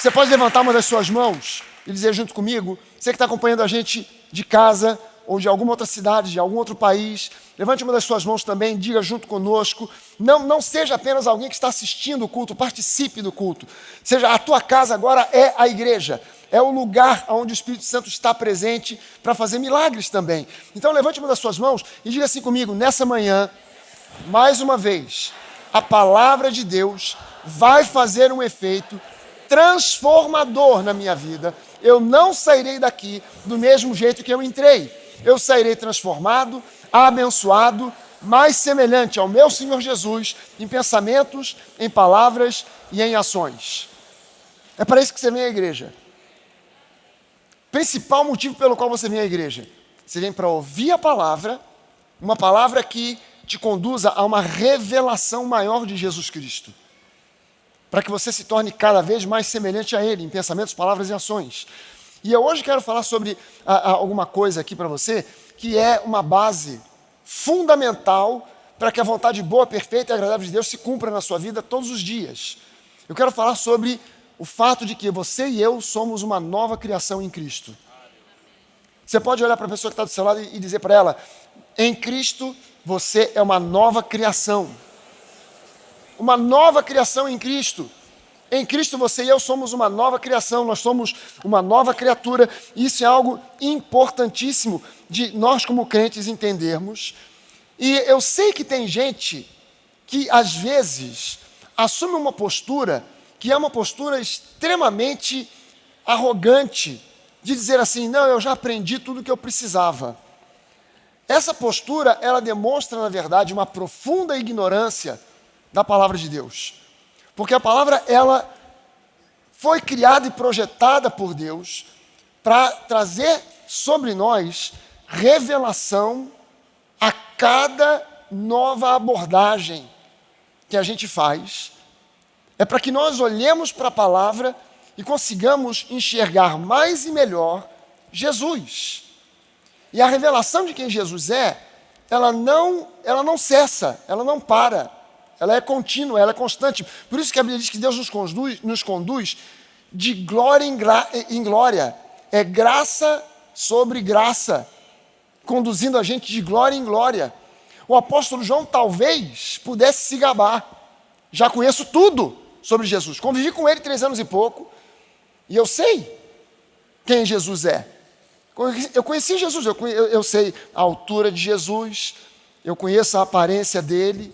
Você pode levantar uma das suas mãos e dizer junto comigo, você que está acompanhando a gente de casa ou de alguma outra cidade, de algum outro país, levante uma das suas mãos também, diga junto conosco, não seja apenas alguém que está assistindo o culto, participe do culto, seja a tua casa agora é a igreja, é o lugar onde o Espírito Santo está presente para fazer milagres também. Então levante uma das suas mãos e diga assim comigo, nessa manhã, mais uma vez, a palavra de Deus vai fazer um efeito transformador na minha vida. Eu não sairei daqui do mesmo jeito que eu entrei. Eu sairei transformado, abençoado, mais semelhante ao meu Senhor Jesus, em pensamentos, em palavras e em ações. É para isso que você vem à igreja. Principal motivo pelo qual você vem à igreja. Você vem para ouvir a palavra, uma palavra que te conduza a uma revelação maior de Jesus Cristo. Para que você se torne cada vez mais semelhante a Ele, em pensamentos, palavras e ações. E eu hoje quero falar sobre alguma coisa aqui para você, que é uma base fundamental para que a vontade boa, perfeita e agradável de Deus se cumpra na sua vida todos os dias. Eu quero falar sobre o fato de que você e eu somos uma nova criação em Cristo. Você pode olhar para a pessoa que está do seu lado e dizer para ela, em Cristo você é uma nova criação. Uma nova criação em Cristo. Em Cristo você e eu somos uma nova criação, nós somos uma nova criatura. Isso é algo importantíssimo de nós como crentes entendermos. E eu sei que tem gente que às vezes assume uma postura que é uma postura extremamente arrogante, de dizer assim, não, eu já aprendi tudo o que eu precisava. Essa postura, ela demonstra, na verdade, uma profunda ignorância da palavra de Deus. Porque a palavra, ela foi criada e projetada por Deus para trazer sobre nós revelação a cada nova abordagem que a gente faz. É para que nós olhemos para a palavra e consigamos enxergar mais e melhor Jesus. E a revelação de quem Jesus é, ela não cessa, ela não para. Ela é contínua, ela é constante. Por isso que a Bíblia diz que Deus nos conduz de glória em glória. É graça sobre graça, conduzindo a gente de glória em glória. O apóstolo João talvez pudesse se gabar. Já conheço tudo sobre Jesus. Convivi com ele 3 anos e pouco. E eu sei quem Jesus é. Eu conheci Jesus, eu sei a altura de Jesus, eu conheço a aparência dele.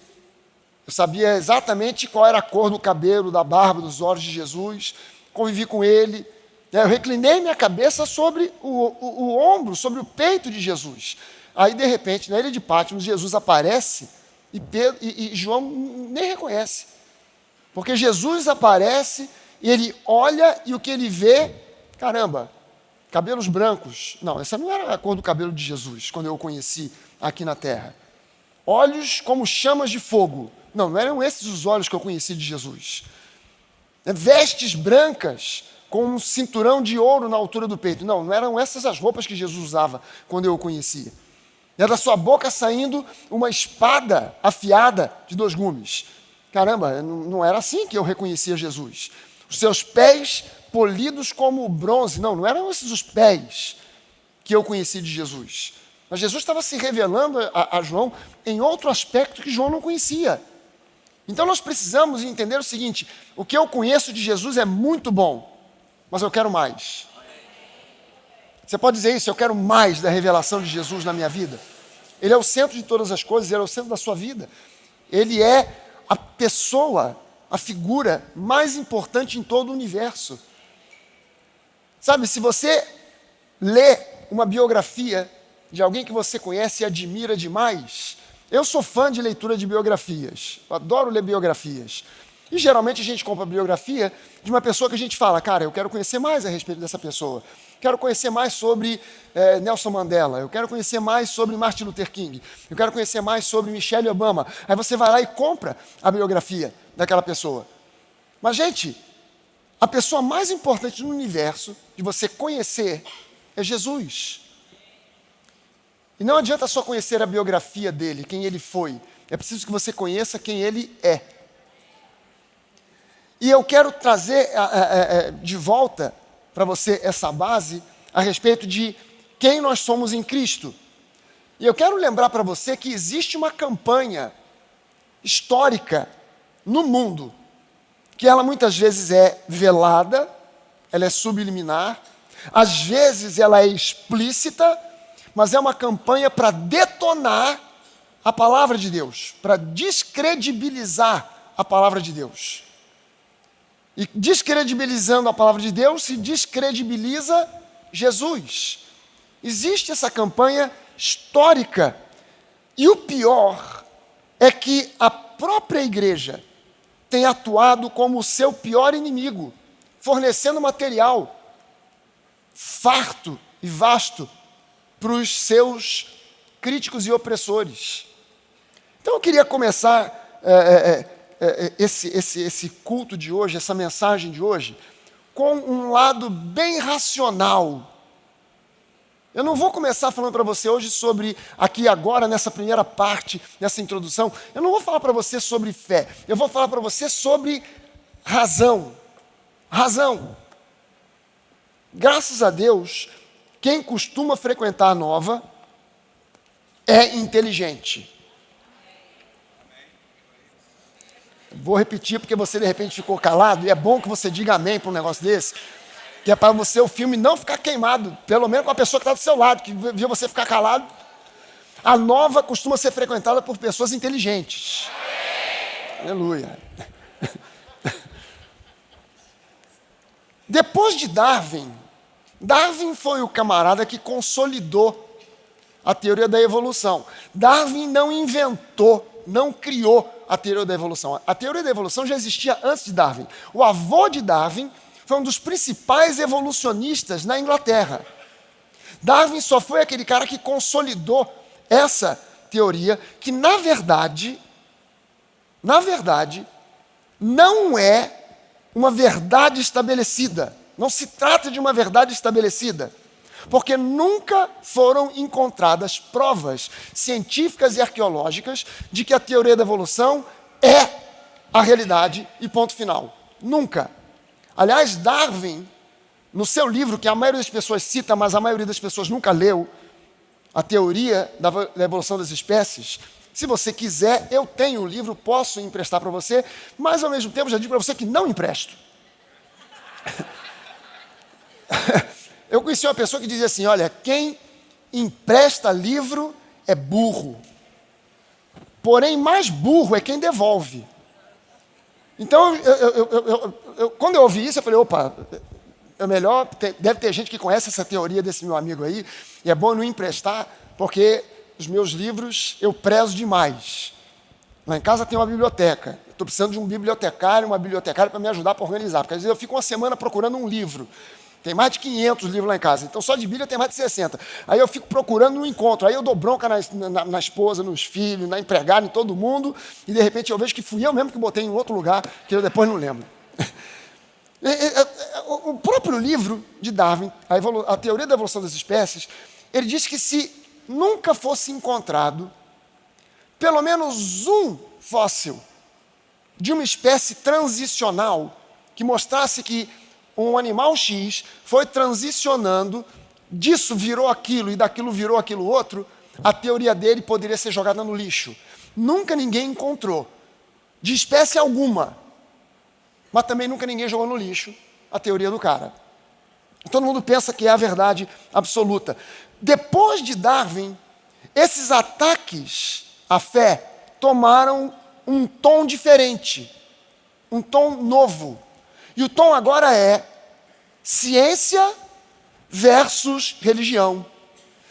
Eu sabia exatamente qual era a cor do cabelo, da barba, dos olhos de Jesus. Convivi com ele. Eu reclinei minha cabeça sobre o ombro, sobre o peito de Jesus. Aí, de repente, na ilha de Patmos, Jesus aparece e João nem reconhece. Porque Jesus aparece e ele olha e o que ele vê, caramba, cabelos brancos. Não, essa não era a cor do cabelo de Jesus, quando eu o conheci aqui na terra. Olhos como chamas de fogo. Não eram esses os olhos que eu conheci de Jesus. Vestes brancas com um cinturão de ouro na altura do peito. Não eram essas as roupas que Jesus usava quando eu o conhecia. Era da sua boca saindo uma espada afiada de 2 gumes. Caramba, não era assim que eu reconhecia Jesus. Os seus pés polidos como bronze. Não eram esses os pés que eu conheci de Jesus. Mas Jesus estava se revelando a João em outro aspecto que João não conhecia. Então nós precisamos entender o seguinte, o que eu conheço de Jesus é muito bom, mas eu quero mais. Você pode dizer isso, eu quero mais da revelação de Jesus na minha vida. Ele é o centro de todas as coisas, ele é o centro da sua vida. Ele é a pessoa, a figura mais importante em todo o universo. Sabe, se você lê uma biografia de alguém que você conhece e admira demais, eu sou fã de leitura de biografias, eu adoro ler biografias. E geralmente a gente compra a biografia de uma pessoa que a gente fala, cara, eu quero conhecer mais a respeito dessa pessoa. Quero conhecer mais sobre Nelson Mandela, eu quero conhecer mais sobre Martin Luther King, eu quero conhecer mais sobre Michelle Obama. Aí você vai lá e compra a biografia daquela pessoa. Mas, gente, a pessoa mais importante no universo de você conhecer é Jesus. E não adianta só conhecer a biografia dele, quem ele foi. É preciso que você conheça quem ele é. E eu quero trazer de volta para você essa base a respeito de quem nós somos em Cristo. E eu quero lembrar para você que existe uma campanha histórica no mundo, que ela muitas vezes é velada, ela é subliminar, às vezes ela é explícita, mas é uma campanha para detonar a palavra de Deus, para descredibilizar a palavra de Deus. E descredibilizando a palavra de Deus, se descredibiliza Jesus. Existe essa campanha histórica. E o pior é que a própria igreja tem atuado como o seu pior inimigo, fornecendo material farto e vasto para os seus críticos e opressores. Então eu queria começar esse culto de hoje, essa mensagem de hoje, com um lado bem racional. Eu não vou começar falando para você hoje sobre, aqui agora, nessa primeira parte, nessa introdução, eu não vou falar para você sobre fé, eu vou falar para você sobre razão. Razão. Graças a Deus, quem costuma frequentar a Nova é inteligente. Vou repetir porque você de repente ficou calado, e é bom que você diga amém para um negócio desse, que é para você o filme não ficar queimado, pelo menos com a pessoa que está do seu lado, que viu você ficar calado. A Nova costuma ser frequentada por pessoas inteligentes. Aleluia. Depois de Darwin foi o camarada que consolidou a teoria da evolução. Darwin não inventou, não criou a teoria da evolução. A teoria da evolução já existia antes de Darwin. O avô de Darwin foi um dos principais evolucionistas na Inglaterra. Darwin só foi aquele cara que consolidou essa teoria, que na verdade, não é uma verdade estabelecida. Não se trata de uma verdade estabelecida, porque nunca foram encontradas provas científicas e arqueológicas de que a teoria da evolução é a realidade e ponto final. Nunca. Aliás, Darwin, no seu livro, que a maioria das pessoas cita, mas a maioria das pessoas nunca leu, A Teoria da Evolução das Espécies, se você quiser, eu tenho o livro, posso emprestar para você, mas ao mesmo tempo já digo para você que não empresto. Eu conheci uma pessoa que dizia assim, olha, quem empresta livro é burro. Porém, mais burro é quem devolve. Então, quando eu ouvi isso, eu falei, opa, é melhor, deve ter gente que conhece essa teoria desse meu amigo aí, e é bom não emprestar, porque os meus livros eu prezo demais. Lá em casa tem uma biblioteca. Estou precisando de um bibliotecário, uma bibliotecária para me ajudar para organizar, porque às vezes eu fico uma semana procurando um livro. Tem mais de 500 livros lá em casa, então só de Bíblia tem mais de 60. Aí eu fico procurando um encontro, aí eu dou bronca na esposa, nos filhos, na empregada, em todo mundo, e de repente eu vejo que fui eu mesmo que botei em outro lugar, que eu depois não lembro. O próprio livro de Darwin, a Teoria da Evolução das Espécies, ele diz que se nunca fosse encontrado pelo menos um fóssil de uma espécie transicional que mostrasse que um animal X foi transicionando, disso virou aquilo e daquilo virou aquilo outro, a teoria dele poderia ser jogada no lixo. Nunca ninguém encontrou, de espécie alguma, mas também nunca ninguém jogou no lixo a teoria do cara. Todo mundo pensa que é a verdade absoluta. Depois de Darwin, esses ataques à fé tomaram um tom diferente, um tom novo. E o tom agora é ciência versus religião.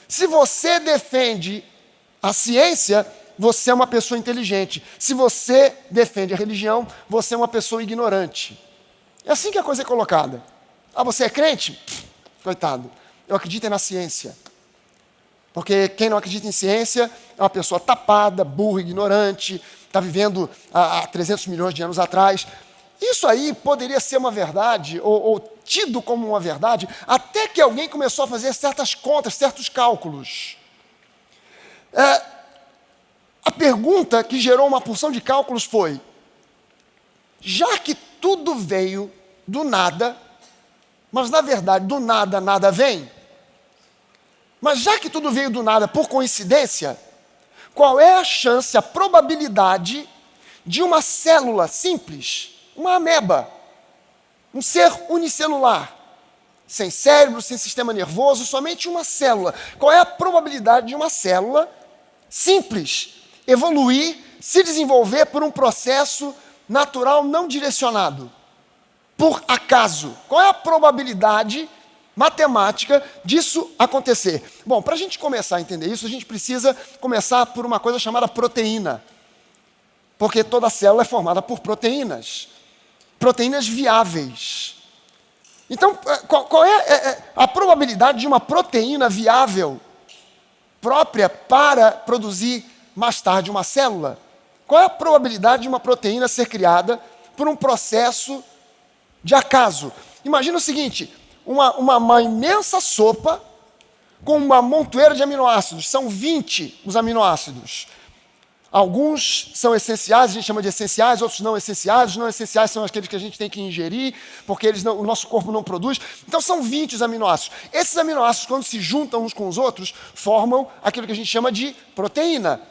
Se você defende a ciência, você é uma pessoa inteligente. Se você defende a religião, você é uma pessoa ignorante. É assim que a coisa é colocada. Ah, você é crente? Coitado, eu acredito na ciência. Porque quem não acredita em ciência é uma pessoa tapada, burra, ignorante, está vivendo há 300 milhões de anos atrás. Isso aí poderia ser uma verdade, ou tido como uma verdade, até que alguém começou a fazer certas contas, certos cálculos. A pergunta que gerou uma porção de cálculos foi, já que tudo veio do nada, mas na verdade do nada nada vem? Mas já que tudo veio do nada por coincidência, qual é a chance, a probabilidade de uma célula simples, uma ameba, um ser unicelular, sem cérebro, sem sistema nervoso, somente uma célula? Qual é a probabilidade de uma célula simples evoluir, se desenvolver por um processo natural não direcionado? Por acaso. Qual é a probabilidade matemática disso acontecer? Bom, para a gente começar a entender isso, a gente precisa começar por uma coisa chamada proteína. Porque toda célula é formada por proteínas. Proteínas viáveis. Então, qual é a probabilidade de uma proteína viável própria para produzir mais tarde uma célula? Qual é a probabilidade de uma proteína ser criada por um processo de acaso? Imagina o seguinte, uma imensa sopa com uma montoeira de aminoácidos. São 20 os aminoácidos. Alguns são essenciais, a gente chama de essenciais, outros não essenciais. Os não essenciais são aqueles que a gente tem que ingerir, porque o nosso corpo não produz. Então são 20 os aminoácidos. Esses aminoácidos, quando se juntam uns com os outros, formam aquilo que a gente chama de proteína.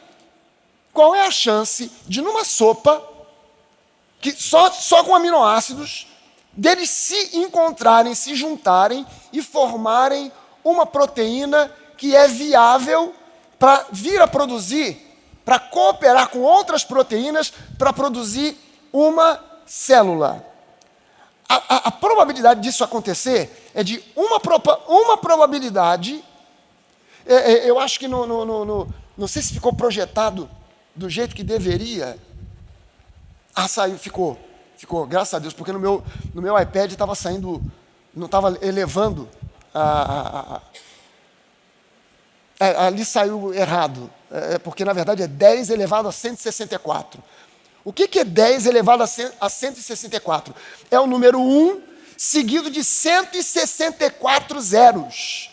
Qual é a chance de, numa sopa, que só com aminoácidos, deles se encontrarem, se juntarem e formarem uma proteína que é viável para vir a produzir, para cooperar com outras proteínas para produzir uma célula? A probabilidade disso acontecer é de uma probabilidade. Eu acho que não sei se ficou projetado do jeito que deveria. Saiu, ficou, graças a Deus, porque no meu iPad estava saindo, não estava elevando. Ali saiu errado, porque na verdade é 10 elevado a 164. O que é 10 elevado a 164? É o número 1 seguido de 164 zeros.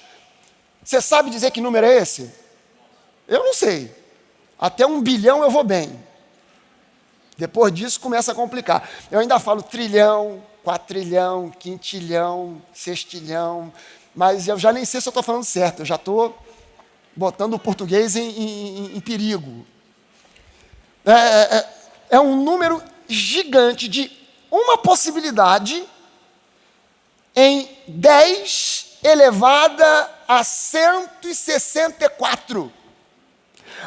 Você sabe dizer que número é esse? Eu não sei. Até 1 bilhão eu vou bem. Depois disso começa a complicar. Eu ainda falo trilhão, quatrilhão, quintilhão, sextilhão, mas eu já nem sei se eu estou falando certo, eu já estou botando o português em perigo. É um número gigante de uma possibilidade em 10 elevada a 164.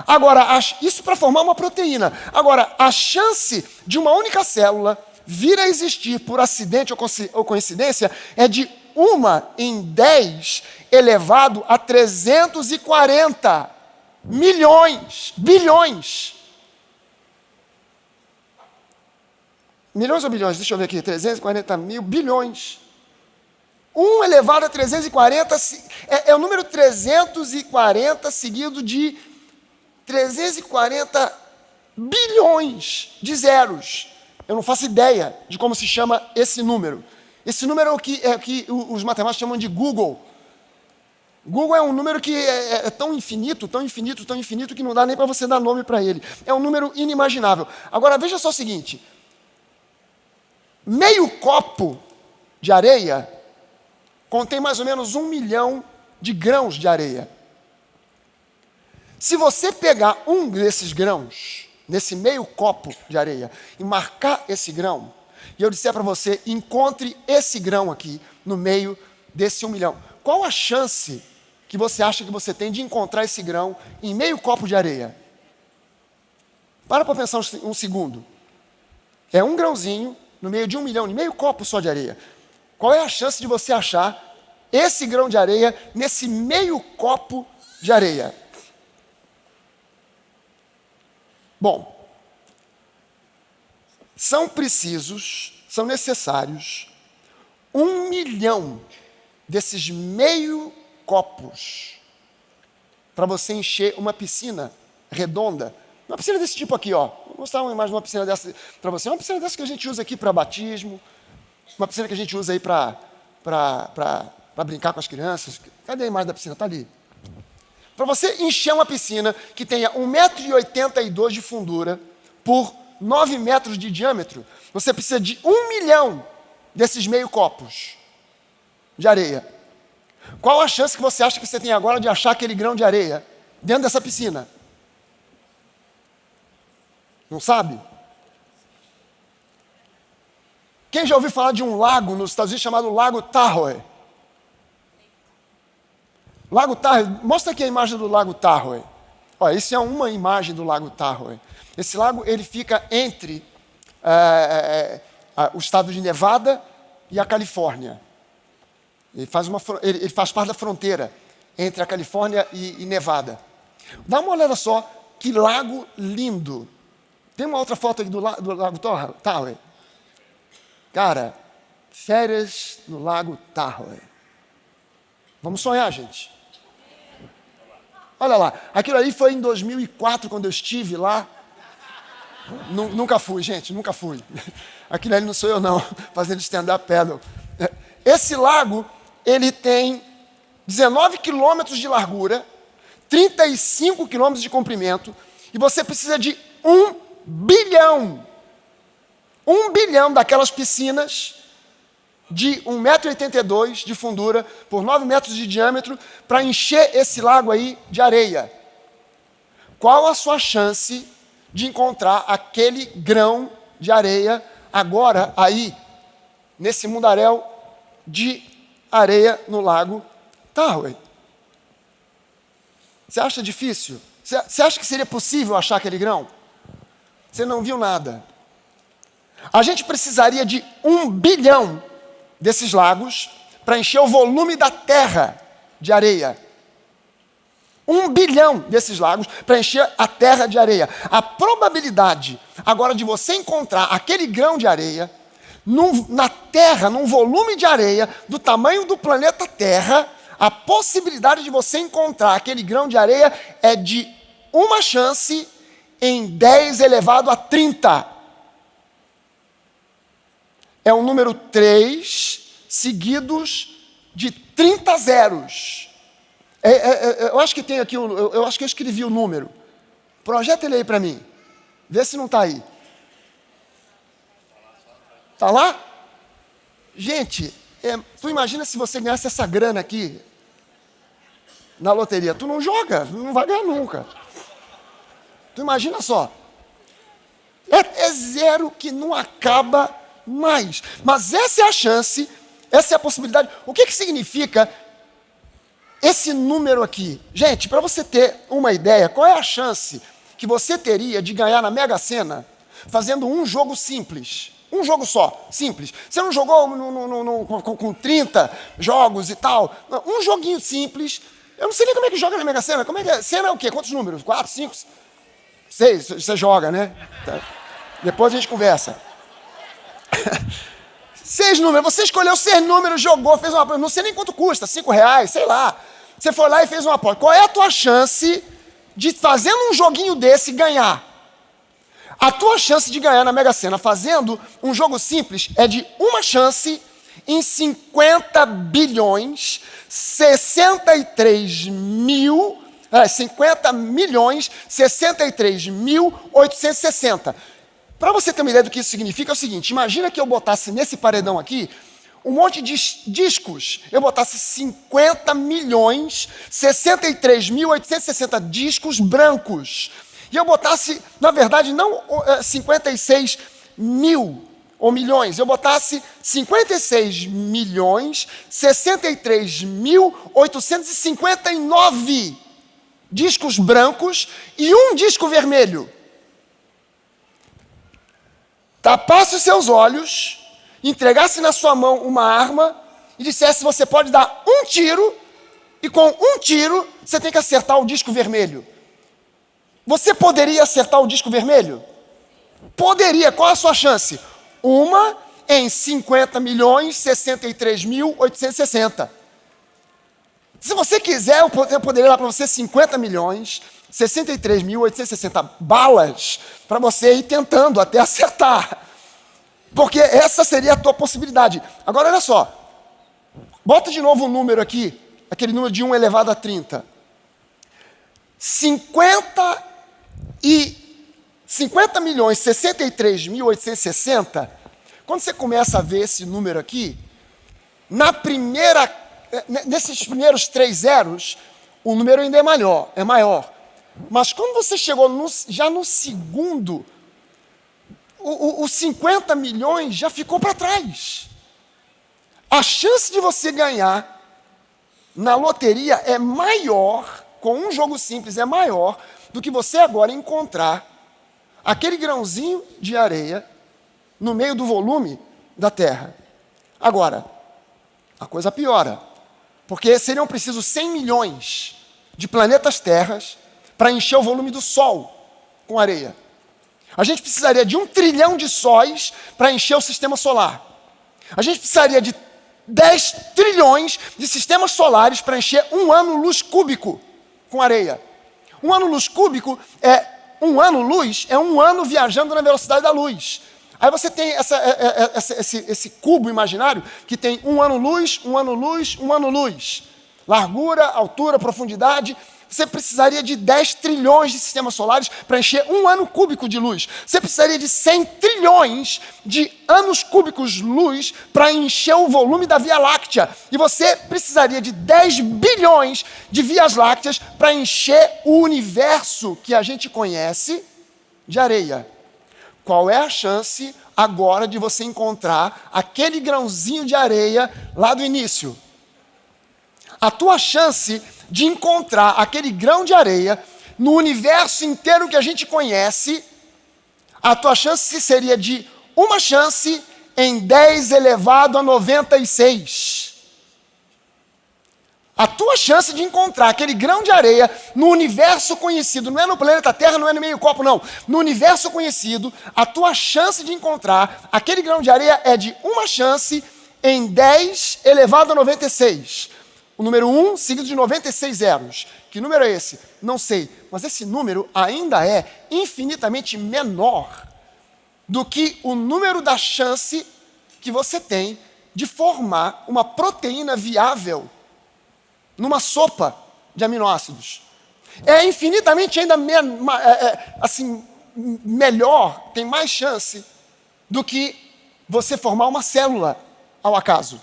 Agora, isso para formar uma proteína. Agora, a chance de uma única célula vir a existir por acidente ou coincidência é de 1 em 10 elevado a 340 milhões, bilhões. Milhões ou bilhões? Deixa eu ver aqui, 340 mil bilhões. 1 elevado a 340 é o número 340 seguido de 340 bilhões de zeros. Eu não faço ideia de como se chama esse número. Esse número é o que os matemáticos chamam de Google. Google é um número que é tão infinito, tão infinito, tão infinito, que não dá nem para você dar nome para ele. É um número inimaginável. Agora, veja só o seguinte. Meio copo de areia contém mais ou menos 1 milhão de grãos de areia. Se você pegar um desses grãos, nesse meio copo de areia, e marcar esse grão, e eu disser para você, encontre esse grão aqui, no meio desse 1 milhão, qual a chance que você acha que você tem de encontrar esse grão em meio copo de areia? Para pensar um segundo. É um grãozinho no meio de 1 milhão, em meio copo só de areia. Qual é a chance de você achar esse grão de areia nesse meio copo de areia? Bom, são necessários 1 milhão desses meio copos para você encher uma piscina redonda. Uma piscina desse tipo aqui, ó. Vou mostrar uma imagem de uma piscina dessa para você. Uma piscina dessa que a gente usa aqui para batismo, uma piscina que a gente usa aí para brincar com as crianças. Cadê a imagem da piscina? Está ali. Para você encher uma piscina que tenha 1,82 m de fundura por 9 metros de diâmetro, você precisa de 1 milhão desses meio copos de areia. Qual a chance que você acha que você tem agora de achar aquele grão de areia dentro dessa piscina? Não sabe? Quem já ouviu falar de um lago nos Estados Unidos chamado Lago Tahoe? Lago Tahoe, mostra aqui a imagem do Lago Tahoe. Olha, isso é uma imagem do Lago Tahoe. Esse lago, ele fica entre o estado de Nevada e a Califórnia. Ele faz parte da fronteira entre a Califórnia e Nevada. Dá uma olhada só, que lago lindo. Tem uma outra foto aqui do Lago Tahoe. Cara, férias no Lago Tahoe. Vamos sonhar, gente. Olha lá, aquilo ali foi em 2004, quando eu estive lá. Nunca fui, gente, nunca fui. Aquilo ali não sou eu, não, fazendo stand-up paddle. Esse lago, ele tem 19 quilômetros de largura, 35 quilômetros de comprimento, e você precisa de 1 bilhão. 1 bilhão daquelas piscinas de 1,82 m de fundura por 9 metros de diâmetro para encher esse lago aí de areia. Qual a sua chance de encontrar aquele grão de areia agora aí, nesse mundaréu de areia no Lago Tahoe? Você acha difícil? Você acha que seria possível achar aquele grão? Você não viu nada. A gente precisaria de 1 bilhão desses lagos para encher o volume da terra de areia. 1 bilhão desses lagos para encher a terra de areia. A probabilidade agora de você encontrar aquele grão de areia na terra, num volume de areia do tamanho do planeta Terra, a possibilidade de você encontrar aquele grão de areia é de uma chance em 10 elevado a 30. É um número 3 seguidos de 30 zeros. Eu acho que tem aqui, eu acho que eu escrevi o número. Projeta ele aí para mim. Vê se não está aí. Está lá? Gente, tu imagina se você ganhasse essa grana aqui na loteria. Tu não joga, não vai ganhar nunca. Tu imagina só. É zero que não acaba mais. Mas essa é a chance, essa é a possibilidade. O que significa esse número aqui? Gente, para você ter uma ideia, qual é a chance que você teria de ganhar na Mega Sena fazendo um jogo simples? Um jogo só, simples. Você não jogou com 30 jogos e tal. Um joguinho simples. Eu não sei nem como é que joga na Mega Sena. Como é que é? Sena é o quê? Quantos números? 4, 5, 6? Você joga, né? Tá. Depois a gente conversa. 6 números. Você escolheu 6 números, jogou, fez uma aposta. Não sei nem quanto custa, R$5, sei lá. Você foi lá e fez uma aposta. Qual é a tua chance de, fazendo um joguinho desse, ganhar? A tua chance de ganhar na Mega Sena fazendo um jogo simples é de uma chance em 50 bilhões, 63 mil, 50 milhões, 63 mil, 860. Para você ter uma ideia do que isso significa, é o seguinte: imagina que eu botasse nesse paredão aqui um monte de discos. Eu botasse 50 milhões, 63 mil, 860 discos brancos. E eu botasse, na verdade, não 56 mil ou milhões, eu botasse 56 milhões, 63 mil, 859 discos brancos e um disco vermelho. Tapasse os seus olhos, entregasse na sua mão uma arma e dissesse: você pode dar um tiro, e com um tiro você tem que acertar o disco vermelho. Você poderia acertar o disco vermelho? Poderia. Qual a sua chance? 1 em 50 milhões, 63 mil, 860. Se você quiser, eu poderia dar para você 50 milhões, 63 mil, 860 balas para você ir tentando até acertar. Porque essa seria a tua possibilidade. Agora, olha só. Bota de novo o número aqui, aquele número de 1 elevado a 30. 50 milhões, 63 mil, 860 quando você começa a ver esse número aqui, nesses primeiros 3 zeros, o número ainda é maior. Mas quando você chegou já no segundo, os 50 milhões já ficou para trás. A chance de você ganhar na loteria é maior, com um jogo simples, é maior do que você agora encontrar aquele grãozinho de areia no meio do volume da Terra. Agora, a coisa piora, porque seriam precisos 100 milhões de planetas terras para encher o volume do Sol com areia. A gente precisaria de 1 trilhão de sóis para encher o sistema solar. A gente precisaria de 10 trilhões de sistemas solares para encher 1 ano-luz cúbico com areia. 1 ano-luz cúbico é 1 ano-luz, é 1 ano viajando na velocidade da luz. Aí você tem esse cubo imaginário que tem 1 ano-luz, 1 ano-luz, 1 ano-luz. Largura, altura, profundidade. Você precisaria de 10 trilhões de sistemas solares para encher 1 ano cúbico de luz. Você precisaria de 100 trilhões de anos cúbicos luz para encher o volume da Via Láctea. E você precisaria de 10 bilhões de vias lácteas para encher o universo que a gente conhece de areia. Qual é a chance agora de você encontrar aquele grãozinho de areia lá do início? A tua chance de encontrar aquele grão de areia no universo inteiro que a gente conhece, a tua chance seria de 1 chance em 10 elevado a 96. A tua chance de encontrar aquele grão de areia no universo conhecido, não é no planeta Terra, não é no meio copo, não. No universo conhecido, a tua chance de encontrar aquele grão de areia é de 1 chance em 10 elevado a 96. O número 1 seguido de 96 zeros. Que número é esse? Não sei. Mas esse número ainda é infinitamente menor do que o número da chance que você tem de formar uma proteína viável numa sopa de aminoácidos. É infinitamente ainda melhor, tem mais chance do que você formar uma célula ao acaso.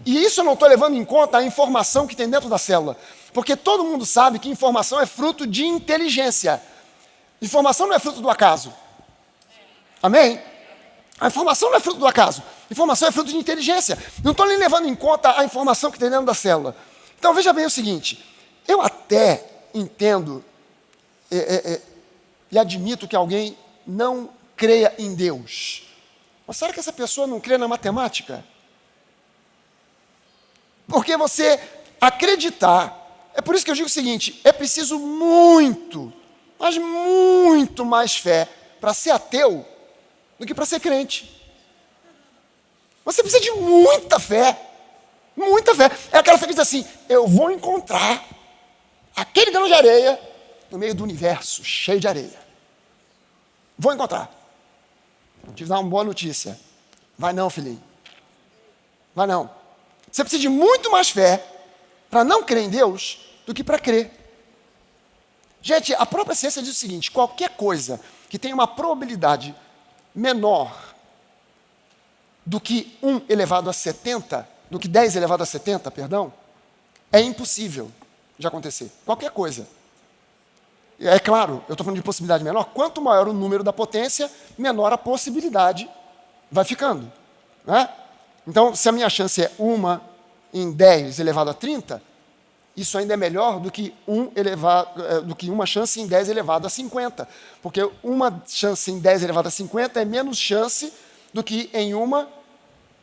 E isso eu não estou levando em conta a informação que tem dentro da célula. Porque todo mundo sabe que informação é fruto de inteligência. Informação não é fruto do acaso. Amém? A informação não é fruto do acaso. Informação é fruto de inteligência. Não estou nem levando em conta a informação que tem dentro da célula. Então veja bem o seguinte. Eu até entendo e admito que alguém não creia em Deus. Mas será que essa pessoa não crê na matemática? Porque você acreditar, é por isso que eu digo o seguinte, é preciso muito, mas muito mais fé para ser ateu do que para ser crente. Você precisa de muita fé, muita fé. É aquela fé que diz assim, eu vou encontrar aquele grão de areia no meio do universo, cheio de areia. Vou encontrar. Vou te dar uma boa notícia. Vai não, filhinho. Vai não. Você precisa de muito mais fé para não crer em Deus do que para crer. Gente, a própria ciência diz o seguinte, qualquer coisa que tenha uma probabilidade menor do que 1 elevado a 70, do que 10 elevado a 70, perdão, é impossível de acontecer. Qualquer coisa. É claro, eu estou falando de possibilidade menor, quanto maior o número da potência, menor a possibilidade vai ficando. Né? Então, se a minha chance é 1 em 10 elevado a 30, isso ainda é melhor do que 1 chance em 10 elevado a 50. Porque 1 chance em 10 elevado a 50 é menos chance do que em 1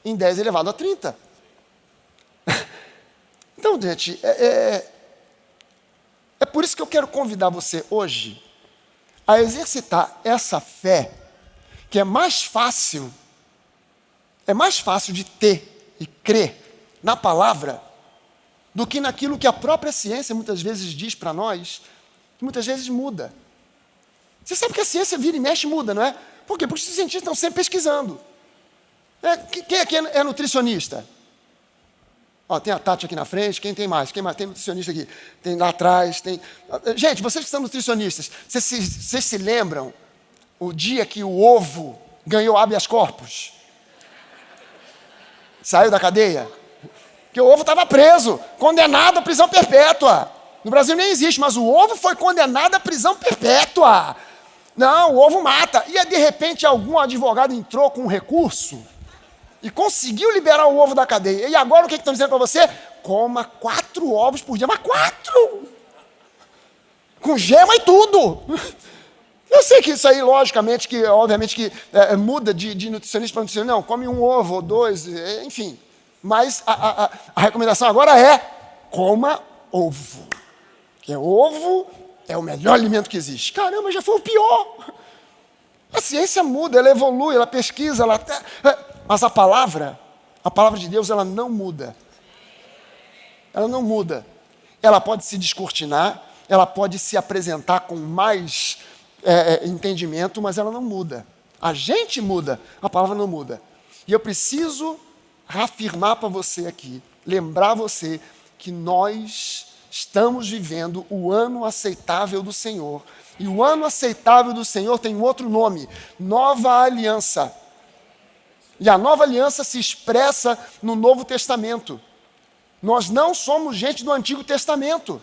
em 10 elevado a 30. Então, gente, é por isso que eu quero convidar você hoje a exercitar essa fé, que é mais fácil de ter e crer na palavra do que naquilo que a própria ciência muitas vezes diz para nós, que muitas vezes muda. Você sabe que a ciência vira e mexe e muda, não é? Por quê? Porque os cientistas estão sempre pesquisando. Quem aqui é nutricionista? Ó, tem a Tati aqui na frente, quem mais? Quem mais? Tem nutricionista aqui, tem lá atrás, tem... Gente, vocês que são nutricionistas, vocês se lembram o dia que o ovo ganhou habeas corpus? Saiu da cadeia? Porque o ovo estava preso, condenado à prisão perpétua. No Brasil nem existe, mas o ovo foi condenado à prisão perpétua. Não, o ovo mata. E de repente algum advogado entrou com um recurso e conseguiu liberar o ovo da cadeia. E agora o que estão dizendo para você? Coma 4 ovos por dia. Mas 4! Com gema e tudo. Eu sei que isso aí, logicamente, obviamente que muda de nutricionista para nutricionista. Não, come um ovo ou 2, enfim. Mas a recomendação agora é coma ovo. Porque ovo é o melhor alimento que existe. Caramba, já foi o pior. A ciência muda, ela evolui, ela pesquisa, mas a palavra de Deus, ela não muda. Ela não muda. Ela pode se descortinar, ela pode se apresentar com mais entendimento, mas ela não muda. A gente muda, a palavra não muda. E eu preciso reafirmar para você aqui, lembrar você que nós estamos vivendo o ano aceitável do Senhor. E o ano aceitável do Senhor tem outro nome, Nova Aliança. E a Nova Aliança se expressa no Novo Testamento. Nós não somos gente do Antigo Testamento.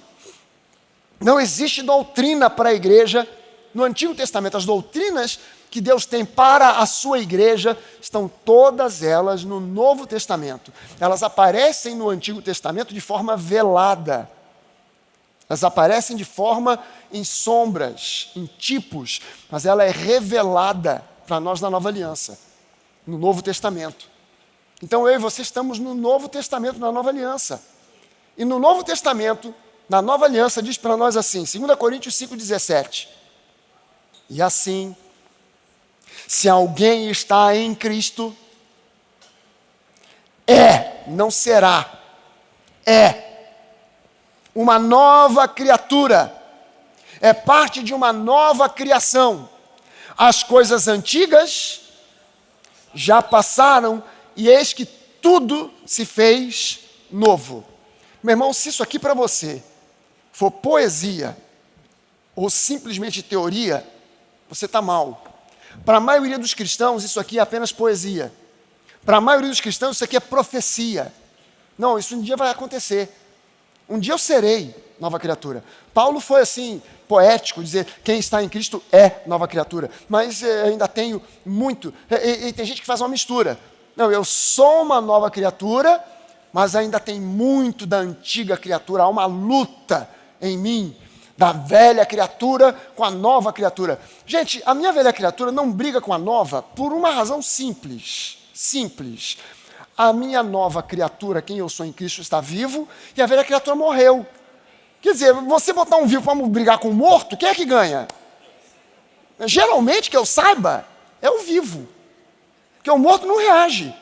Não existe doutrina para a igreja no Antigo Testamento. As doutrinas que Deus tem para a sua igreja estão todas elas no Novo Testamento. Elas aparecem no Antigo Testamento de forma velada. Elas aparecem de forma em sombras, em tipos, mas ela é revelada para nós na Nova Aliança, no Novo Testamento. Então eu e você estamos no Novo Testamento, na Nova Aliança. E no Novo Testamento, na Nova Aliança, diz para nós assim, 2 Coríntios 5,17. E assim, se alguém está em Cristo, não será, uma nova criatura, é parte de uma nova criação. As coisas antigas já passaram e eis que tudo se fez novo. Meu irmão, se isso aqui para você for poesia ou simplesmente teoria, você está mal. Para a maioria dos cristãos, isso aqui é apenas poesia. Para a maioria dos cristãos, isso aqui é profecia. Não, isso um dia vai acontecer. Um dia eu serei nova criatura. Paulo foi assim, poético, dizer quem está em Cristo é nova criatura. Mas ainda tenho muito. E tem gente que faz uma mistura. Não, eu sou uma nova criatura, mas ainda tem muito da antiga criatura. Há uma luta em mim, da velha criatura com a nova criatura. Gente, a minha velha criatura não briga com a nova por uma razão simples. Simples. A minha nova criatura, quem eu sou em Cristo, está vivo e a velha criatura morreu. Quer dizer, você botar um vivo para brigar com o morto, quem é que ganha? Geralmente, que eu saiba, é o vivo. Porque o morto não reage.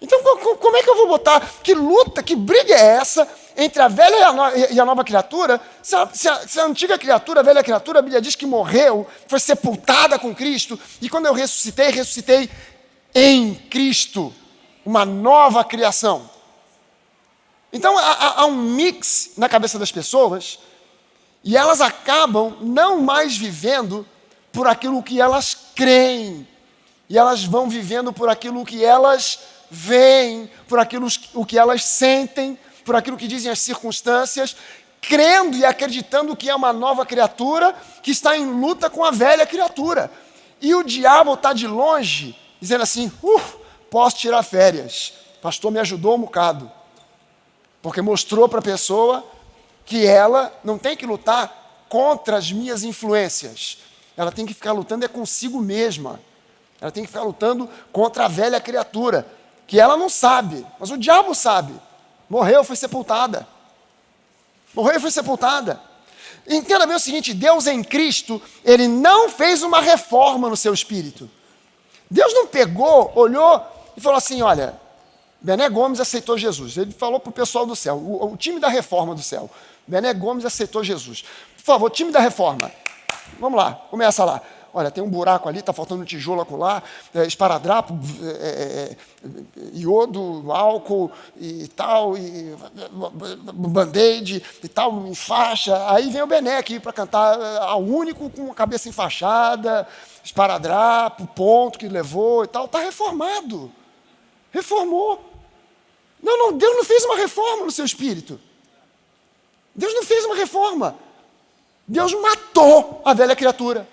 Então, como é que eu vou botar? Que luta, que briga é essa entre a velha e a nova criatura? Se a antiga criatura, a velha criatura, a Bíblia diz que morreu, foi sepultada com Cristo, e quando eu ressuscitei em Cristo, uma nova criação. Então, há um mix na cabeça das pessoas, e elas acabam não mais vivendo por aquilo que elas creem, e elas vão vivendo por aquilo que elas veem, por aquilo o que elas sentem, por aquilo que dizem as circunstâncias, crendo e acreditando que é uma nova criatura que está em luta com a velha criatura. E o diabo está de longe, dizendo assim, posso tirar férias, o pastor me ajudou um bocado, porque mostrou para a pessoa que ela não tem que lutar contra as minhas influências, ela tem que ficar lutando consigo mesma, ela tem que ficar lutando contra a velha criatura, que ela não sabe, mas o diabo sabe. Morreu, foi sepultada. Morreu e foi sepultada. Entenda bem o seguinte, Deus em Cristo, Ele não fez uma reforma no seu espírito. Deus não pegou, olhou e falou assim, olha, Bené Gomes aceitou Jesus. Ele falou para o pessoal do céu, o time da reforma do céu. Bené Gomes aceitou Jesus. Por favor, time da reforma. Vamos lá, começa lá. Olha, tem um buraco ali, está faltando um tijolo acolá, esparadrapo, iodo, álcool e tal, e band-aid e tal, em faixa. Aí vem o Bené aqui para cantar ao único com a cabeça enfaixada, esparadrapo, ponto que levou e tal. Está reformado. Reformou. Não, Deus não fez uma reforma no seu espírito. Deus não fez uma reforma. Deus matou a velha criatura.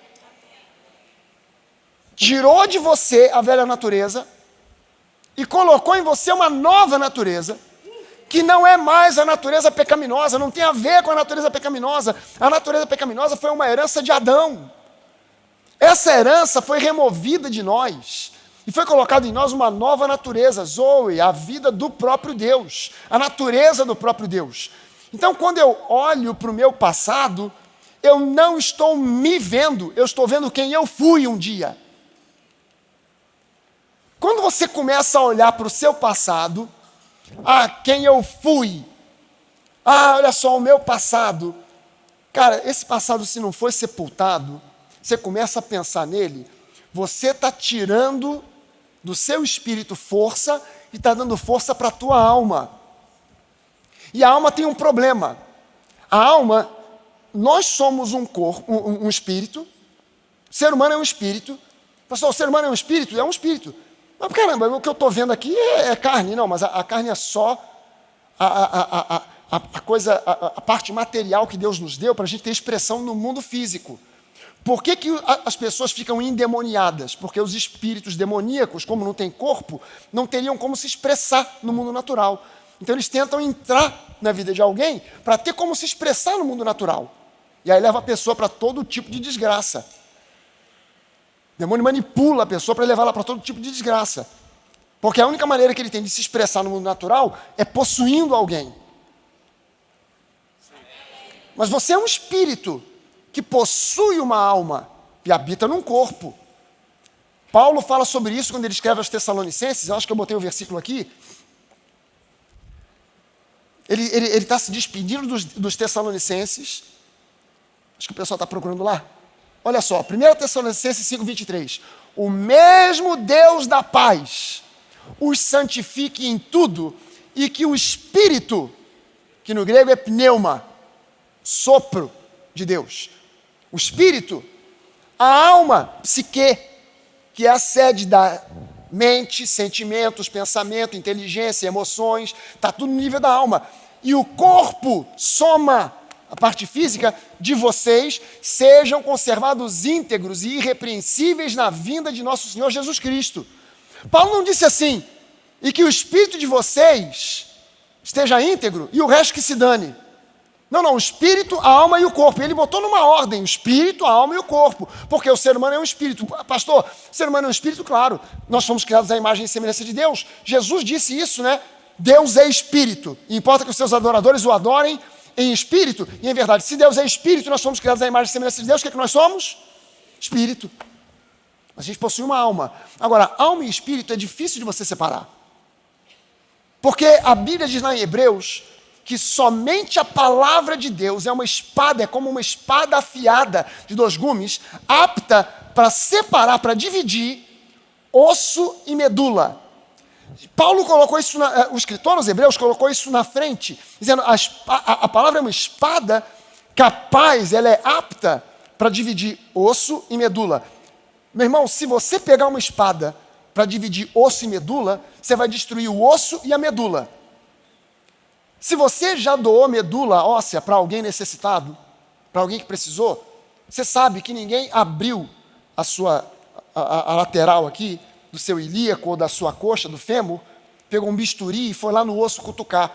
Tirou de você a velha natureza e colocou em você uma nova natureza, que não é mais a natureza pecaminosa, não tem a ver com a natureza pecaminosa. A natureza pecaminosa foi uma herança de Adão. Essa herança foi removida de nós e foi colocada em nós uma nova natureza, Zoe, a vida do próprio Deus, a natureza do próprio Deus. Então, quando eu olho para o meu passado, eu não estou me vendo, eu estou vendo quem eu fui um dia. Quando você começa a olhar para o seu passado, quem eu fui, olha só o meu passado. Cara, esse passado, se não foi sepultado, você começa a pensar nele, você está tirando do seu espírito força e está dando força para a tua alma. E a alma tem um problema. A alma, nós somos um corpo, um espírito, o ser humano é um espírito. Pastor, o ser humano é um espírito? É um espírito. Mas caramba, o que eu estou vendo aqui é carne. Não, mas a carne é só a parte material que Deus nos deu para a gente ter expressão no mundo físico. Por que as pessoas ficam endemoniadas? Porque os espíritos demoníacos, como não têm corpo, não teriam como se expressar no mundo natural. Então eles tentam entrar na vida de alguém para ter como se expressar no mundo natural. E aí leva a pessoa para todo tipo de desgraça. O demônio manipula a pessoa para levá-la para todo tipo de desgraça. Porque a única maneira que ele tem de se expressar no mundo natural é possuindo alguém. Mas você é um espírito que possui uma alma e habita num corpo. Paulo fala sobre isso quando ele escreve aos Tessalonicenses. Eu acho que eu botei o versículo aqui. Ele está se despedindo dos Tessalonicenses. Acho que o pessoal está procurando lá. Olha só, 1 Tessalonicenses 5:23. O mesmo Deus da paz os santifique em tudo, e que o Espírito, que no grego é pneuma, sopro de Deus, o Espírito, a alma, psique, que é a sede da mente, sentimentos, pensamento, inteligência, emoções, está tudo no nível da alma. E o corpo, soma, a parte física de vocês, sejam conservados íntegros e irrepreensíveis na vinda de nosso Senhor Jesus Cristo. Paulo não disse assim, e que o espírito de vocês esteja íntegro e o resto que se dane. Não, o espírito, a alma e o corpo. Ele botou numa ordem, o espírito, a alma e o corpo. Porque o ser humano é um espírito. Pastor, o ser humano é um espírito? Claro. Nós fomos criados à imagem e semelhança de Deus. Jesus disse isso, né? Deus é espírito. E importa que os seus adoradores o adorem em espírito e em verdade. Se Deus é espírito, nós somos criados à imagem e semelhança de Deus, o que é que nós somos? Espírito. A gente possui uma alma. Agora, alma e espírito é difícil de você separar. Porque a Bíblia diz lá em Hebreus que somente a palavra de Deus é uma espada, é como uma espada afiada de 2 gumes, apta para separar, para dividir osso e medula. Paulo colocou isso, o escritor aos Hebreus colocou isso na frente, dizendo a palavra é uma espada capaz, ela é apta para dividir osso e medula. Meu irmão, se você pegar uma espada para dividir osso e medula, você vai destruir o osso e a medula. Se você já doou medula óssea para alguém necessitado, para alguém que precisou, você sabe que ninguém abriu a lateral aqui, do seu ilíaco ou da sua coxa, do fêmur, pegou um bisturi e foi lá no osso cutucar.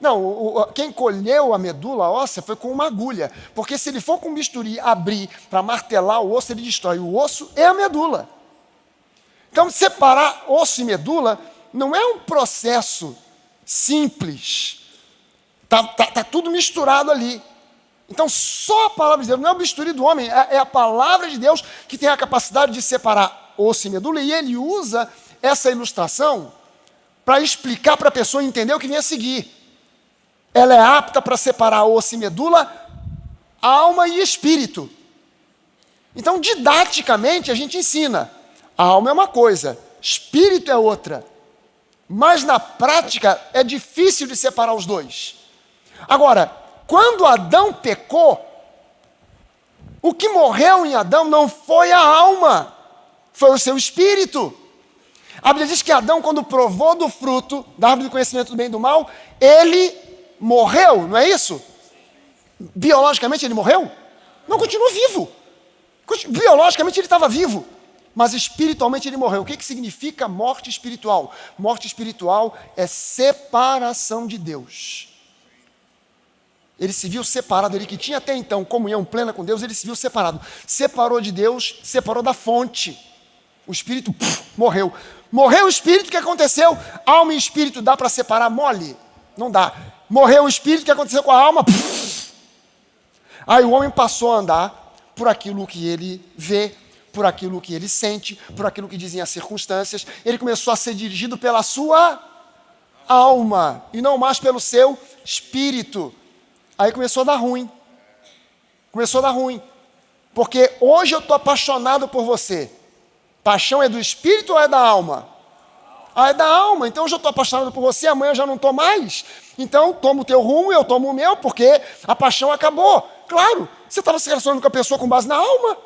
Não, quem colheu a medula óssea foi com uma agulha, porque se ele for com um bisturi abrir para martelar o osso, ele destrói o osso e a medula. Então, separar osso e medula não é um processo simples. Tá tudo misturado ali. Então, só a palavra de Deus, não é o bisturi do homem, é a palavra de Deus que tem a capacidade de separar osso e medula, e ele usa essa ilustração para explicar para a pessoa entender o que vem a seguir. Ela é apta para separar osso e medula, alma e espírito. Então, didaticamente, a gente ensina. A alma é uma coisa, espírito é outra. Mas, na prática, é difícil de separar os dois. Agora, quando Adão pecou, o que morreu em Adão não foi a alma, foi o seu espírito. A Bíblia diz que Adão, quando provou do fruto da árvore do conhecimento do bem e do mal, ele morreu, não é isso? Biologicamente ele morreu? Não, continuou vivo. Biologicamente ele estava vivo, mas espiritualmente ele morreu. O que significa morte espiritual? Morte espiritual é separação de Deus. Ele se viu separado, ele que tinha até então comunhão plena com Deus, ele se viu separado. Separou de Deus, separou da fonte. O espírito morreu. Morreu o espírito, o que aconteceu? Alma e espírito dá para separar mole? Não dá. Morreu o espírito, o que aconteceu com a alma? Aí o homem passou a andar por aquilo que ele vê, por aquilo que ele sente, por aquilo que dizem as circunstâncias. Ele começou a ser dirigido pela sua alma e não mais pelo seu espírito. Aí começou a dar ruim. Começou a dar ruim. Porque hoje eu estou apaixonado por você. Paixão é do espírito ou é da alma? Ah, é da alma. Então hoje eu estou apaixonado por você, amanhã eu já não estou mais. Então toma o teu rumo, eu tomo o meu, porque a paixão acabou. Claro, você estava se relacionando com a pessoa com base na alma.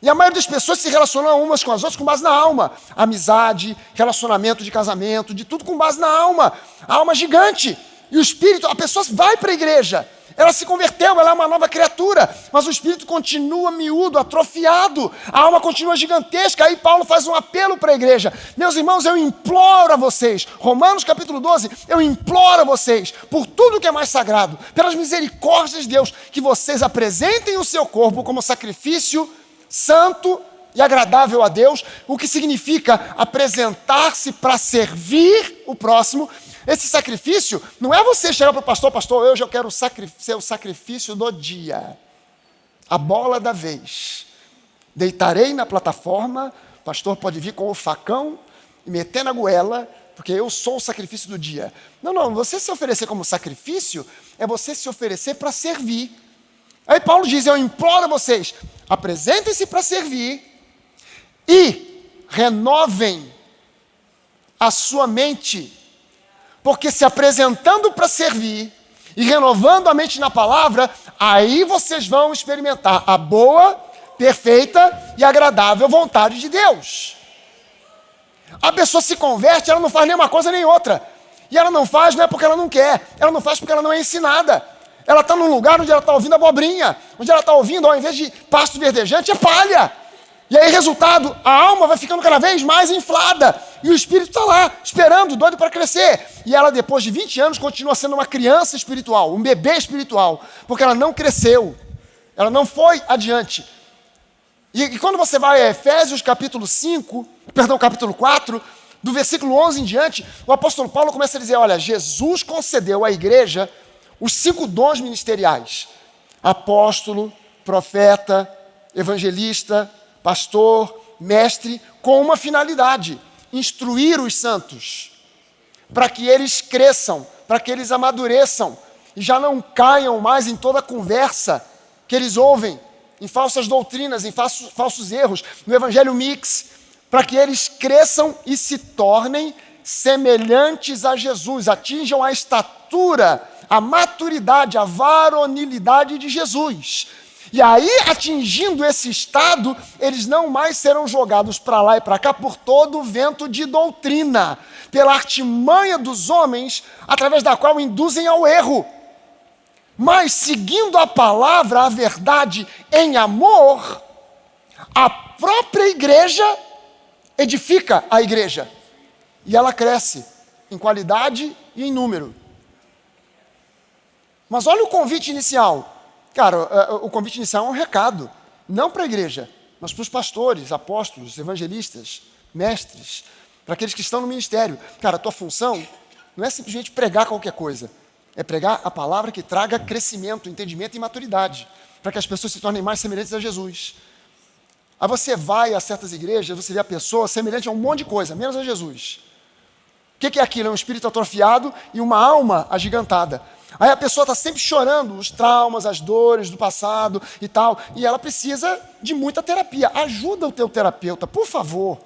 E a maioria das pessoas se relacionam umas com as outras com base na alma. Amizade, relacionamento de casamento, de tudo com base na alma. A alma gigante. E o espírito, a pessoa vai para a igreja. Ela se converteu, ela é uma nova criatura. Mas o espírito continua miúdo, atrofiado. A alma continua gigantesca. Aí Paulo faz um apelo para a igreja. Meus irmãos, eu imploro a vocês. Romanos capítulo 12, eu imploro a vocês, por tudo que é mais sagrado, pelas misericórdias de Deus, que vocês apresentem o seu corpo como sacrifício santo e agradável a Deus, o que significa apresentar-se para servir o próximo. Esse sacrifício não é você chegar para o pastor, pastor, hoje eu quero ser o sacrifício do dia, a bola da vez. Deitarei na plataforma, o pastor pode vir com o facão e meter na goela, porque eu sou o sacrifício do dia. Não, você se oferecer como sacrifício, é você se oferecer para servir. Aí Paulo diz, eu imploro a vocês, apresentem-se para servir e renovem a sua mente, porque se apresentando para servir e renovando a mente na palavra, aí vocês vão experimentar a boa, perfeita e agradável vontade de Deus. A pessoa se converte, ela não faz nem uma coisa nem outra. E ela não faz não é porque ela não quer, ela não faz porque ela não é ensinada. Ela está num lugar onde ela está ouvindo abobrinha, onde ela está ouvindo, ao invés de pasto verdejante, é palha. E aí, resultado, a alma vai ficando cada vez mais inflada. E o espírito está lá, esperando, doido para crescer. E ela, depois de 20 anos, continua sendo uma criança espiritual, um bebê espiritual. Porque ela não cresceu. Ela não foi adiante. E quando você vai a Efésios capítulo 4, do versículo 11 em diante, o apóstolo Paulo começa a dizer, olha, Jesus concedeu à igreja os 5 dons ministeriais. Apóstolo, profeta, evangelista, pastor, mestre, com uma finalidade, instruir os santos, para que eles cresçam, para que eles amadureçam, e já não caiam mais em toda a conversa que eles ouvem, em falsas doutrinas, em falsos erros, no evangelho mix, para que eles cresçam e se tornem semelhantes a Jesus, atinjam a estatura, a maturidade, a varonilidade de Jesus. E aí, atingindo esse estado, eles não mais serão jogados para lá e para cá por todo o vento de doutrina, pela artimanha dos homens, através da qual induzem ao erro. Mas, seguindo a palavra, a verdade, em amor, a própria igreja edifica a igreja. E ela cresce em qualidade e em número. Mas olha o convite inicial. Cara, o convite inicial é um recado, não para a igreja, mas para os pastores, apóstolos, evangelistas, mestres, para aqueles que estão no ministério. Cara, a tua função não é simplesmente pregar qualquer coisa, é pregar a palavra que traga crescimento, entendimento e maturidade, para que as pessoas se tornem mais semelhantes a Jesus. Aí você vai a certas igrejas, você vê a pessoa semelhante a um monte de coisa, menos a Jesus. O que é aquilo? É um espírito atrofiado e uma alma agigantada. Aí a pessoa está sempre chorando os traumas, as dores do passado e tal, e ela precisa de muita terapia. Ajuda o teu terapeuta, por favor.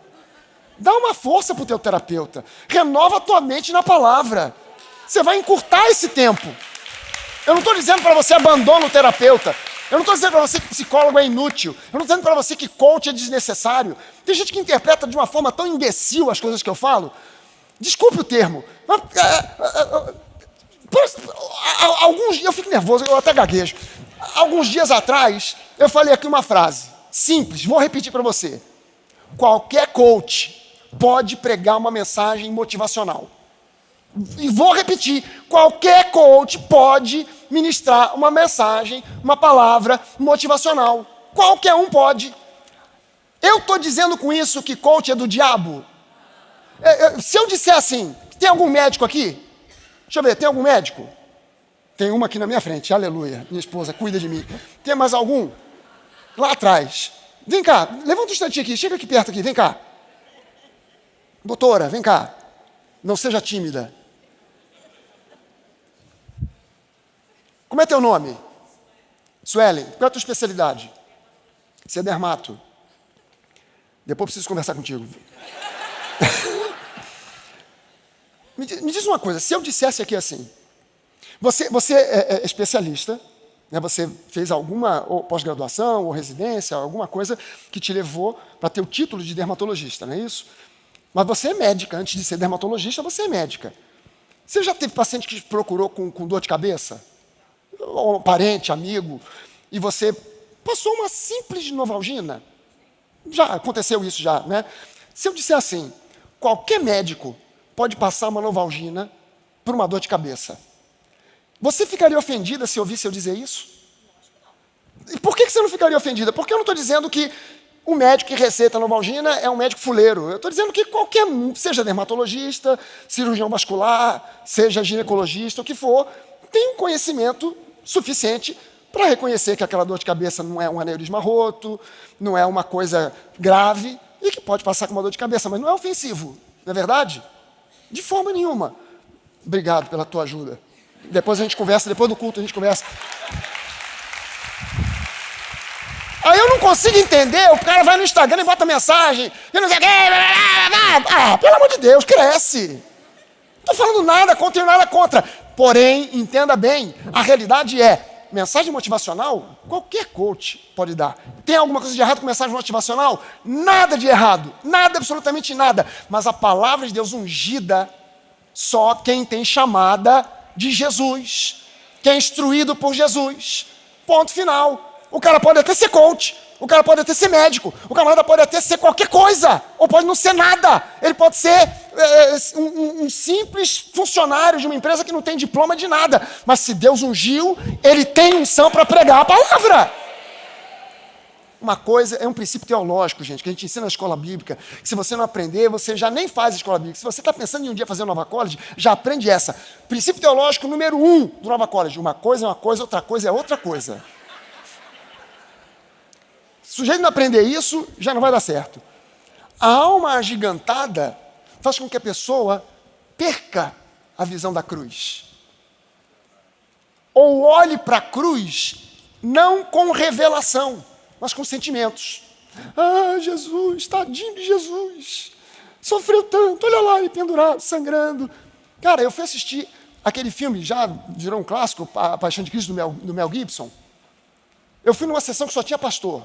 Dá uma força para o teu terapeuta. Renova a tua mente na palavra. Você vai encurtar esse tempo. Eu não estou dizendo para você abandonar o terapeuta. Eu não estou dizendo para você que psicólogo é inútil. Eu não estou dizendo para você que coach é desnecessário. Tem gente que interpreta de uma forma tão imbecil as coisas que eu falo. Desculpe o termo. Alguns dias, eu fico nervoso, eu até gaguejo. Alguns dias atrás, eu falei aqui uma frase simples, vou repetir para você. Qualquer coach pode pregar uma mensagem motivacional. E vou repetir, qualquer coach pode ministrar uma mensagem, uma palavra motivacional. Qualquer um pode. Eu estou dizendo com isso que coach é do diabo? Se eu disser assim, tem algum médico aqui? Deixa eu ver, tem algum médico? Tem uma aqui na minha frente, aleluia, minha esposa cuida de mim. Tem mais algum? Lá atrás. Vem cá, levanta um instantinho aqui, chega aqui perto aqui, vem cá. Doutora, vem cá. Não seja tímida. Como é teu nome? Suelen, qual é a tua especialidade? Você é dermato. Depois preciso conversar contigo. Me diz uma coisa, se eu dissesse aqui assim, você é especialista, né, você fez alguma ou pós-graduação ou residência, alguma coisa que te levou para ter o título de dermatologista, não é isso? Mas você é médica, antes de ser dermatologista, você é médica. Você já teve paciente que te procurou com dor de cabeça? Ou parente, amigo, e você passou uma simples novalgina? Já aconteceu isso já, né? Se eu disser assim, qualquer médico pode passar uma novalgina por uma dor de cabeça, você ficaria ofendida se ouvisse eu dizer isso? E por que você não ficaria ofendida? Porque eu não estou dizendo que o médico que receita novalgina é um médico fuleiro. Eu estou dizendo que qualquer um, seja dermatologista, cirurgião vascular, seja ginecologista, o que for, tem um conhecimento suficiente para reconhecer que aquela dor de cabeça não é um aneurisma roto, não é uma coisa grave e que pode passar com uma dor de cabeça, mas não é ofensivo, não é verdade? De forma nenhuma. Obrigado pela tua ajuda. Depois a gente conversa, depois do culto a gente conversa. Aí eu não consigo entender, o cara vai no Instagram e bota mensagem, e não sei o quê, pelo amor de Deus, cresce. Não estou falando nada contra e nada contra. Porém, entenda bem, a realidade é, mensagem motivacional, qualquer coach pode dar. Tem alguma coisa de errado com mensagem motivacional? Nada de errado, nada, absolutamente nada. Mas a palavra de Deus ungida, só quem tem chamada de Jesus, que é instruído por Jesus. Ponto final. O cara pode até ser coach, o cara pode até ser médico, o camarada pode até ser qualquer coisa, ou pode não ser nada. Ele pode ser um simples funcionário de uma empresa que não tem diploma de nada. Mas se Deus ungiu, ele tem unção para pregar a palavra. Uma coisa, é um princípio teológico, gente, que a gente ensina na escola bíblica, que se você não aprender, você já nem faz a escola bíblica. Se você está pensando em um dia fazer o Nova College, já aprende essa. Princípio teológico número 1 do Nova College. Uma coisa é uma coisa, outra coisa é outra coisa. Se o sujeito não aprender isso, já não vai dar certo. A alma agigantada faz com que a pessoa perca a visão da cruz. Ou olhe para a cruz, não com revelação, mas com sentimentos. Ah, Jesus, tadinho de Jesus. Sofreu tanto, olha lá ele pendurado, sangrando. Cara, eu fui assistir aquele filme, já virou um clássico, A Paixão de Cristo, do Mel Gibson. Eu fui numa sessão que só tinha pastor.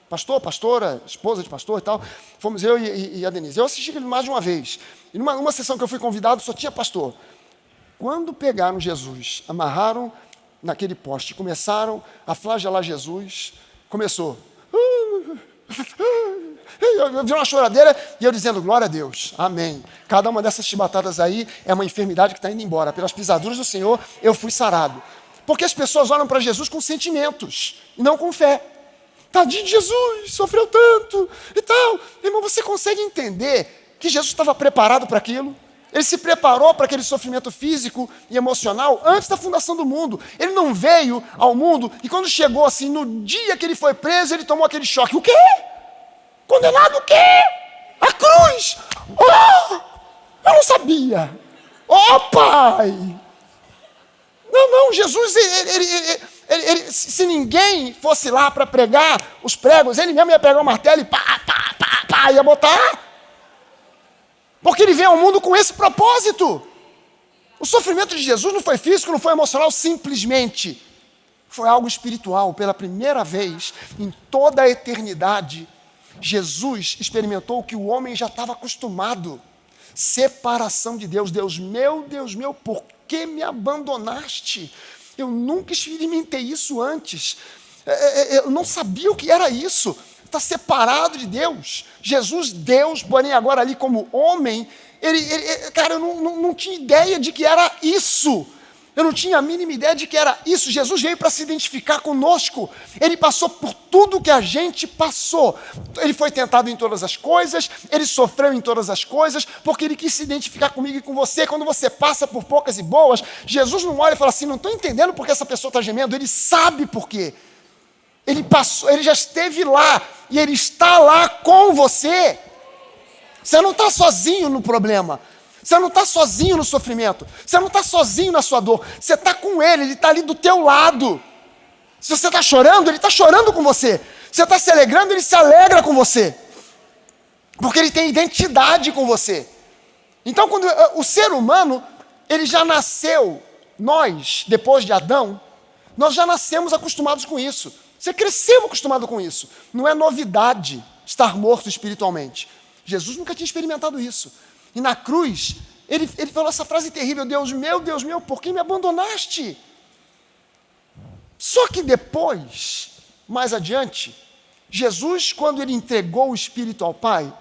Pastor, pastora, esposa de pastor e tal. Fomos eu e a Denise. Eu assisti ele mais de uma vez. E numa sessão que eu fui convidado, só tinha pastor. Quando pegaram Jesus, amarraram naquele poste, começaram a flagelar Jesus, começou. Eu vi uma choradeira e eu dizendo, glória a Deus, amém. Cada uma dessas chibatadas aí é uma enfermidade que está indo embora. Pelas pisaduras do Senhor, eu fui sarado. Porque as pessoas olham para Jesus com sentimentos e não com fé. Tadinho de Jesus, sofreu tanto e tal. Irmão, você consegue entender que Jesus estava preparado para aquilo? Ele se preparou para aquele sofrimento físico e emocional antes da fundação do mundo. Ele não veio ao mundo e quando chegou assim, no dia que ele foi preso, ele tomou aquele choque. O quê? Condenado o quê? A cruz! Oh! Eu não sabia. Oh, Pai! Não, Jesus, se ninguém fosse lá para pregar os pregos, ele mesmo ia pegar o martelo e ia botar. Porque ele veio ao mundo com esse propósito. O sofrimento de Jesus não foi físico, não foi emocional, simplesmente Foi algo espiritual. Pela primeira vez em toda a eternidade, Jesus experimentou o que o homem já estava acostumado. Separação de Deus. Deus meu, por que me abandonaste? Eu nunca experimentei isso antes. Eu não sabia o que era isso. Está separado de Deus. Jesus, Deus, porém agora ali como homem, cara, eu não tinha ideia de que era isso. Eu não tinha a mínima ideia de que era isso. Jesus veio para se identificar conosco. Ele passou por tudo que a gente passou. Ele foi tentado em todas as coisas, ele sofreu em todas as coisas, porque ele quis se identificar comigo e com você. Quando você passa por poucas e boas, Jesus não olha e fala assim, não estou entendendo porque essa pessoa está gemendo. Ele sabe por quê. Ele passou, ele já esteve lá, e ele está lá com você. Você não está sozinho no problema. Você não está sozinho no sofrimento. Você não está sozinho na sua dor. Você está com ele está ali do teu lado. Se você está chorando, ele está chorando com você. Você está se alegrando, ele se alegra com você. Porque ele tem identidade com você. Então, quando o ser humano, ele já nasceu, nós, depois de Adão, nós já nascemos acostumados com isso. Você cresceu acostumado com isso. Não é novidade estar morto espiritualmente. Jesus nunca tinha experimentado isso. E na cruz, ele falou essa frase terrível, Deus meu, por que me abandonaste? Só que depois, mais adiante, Jesus, quando ele entregou o Espírito ao Pai,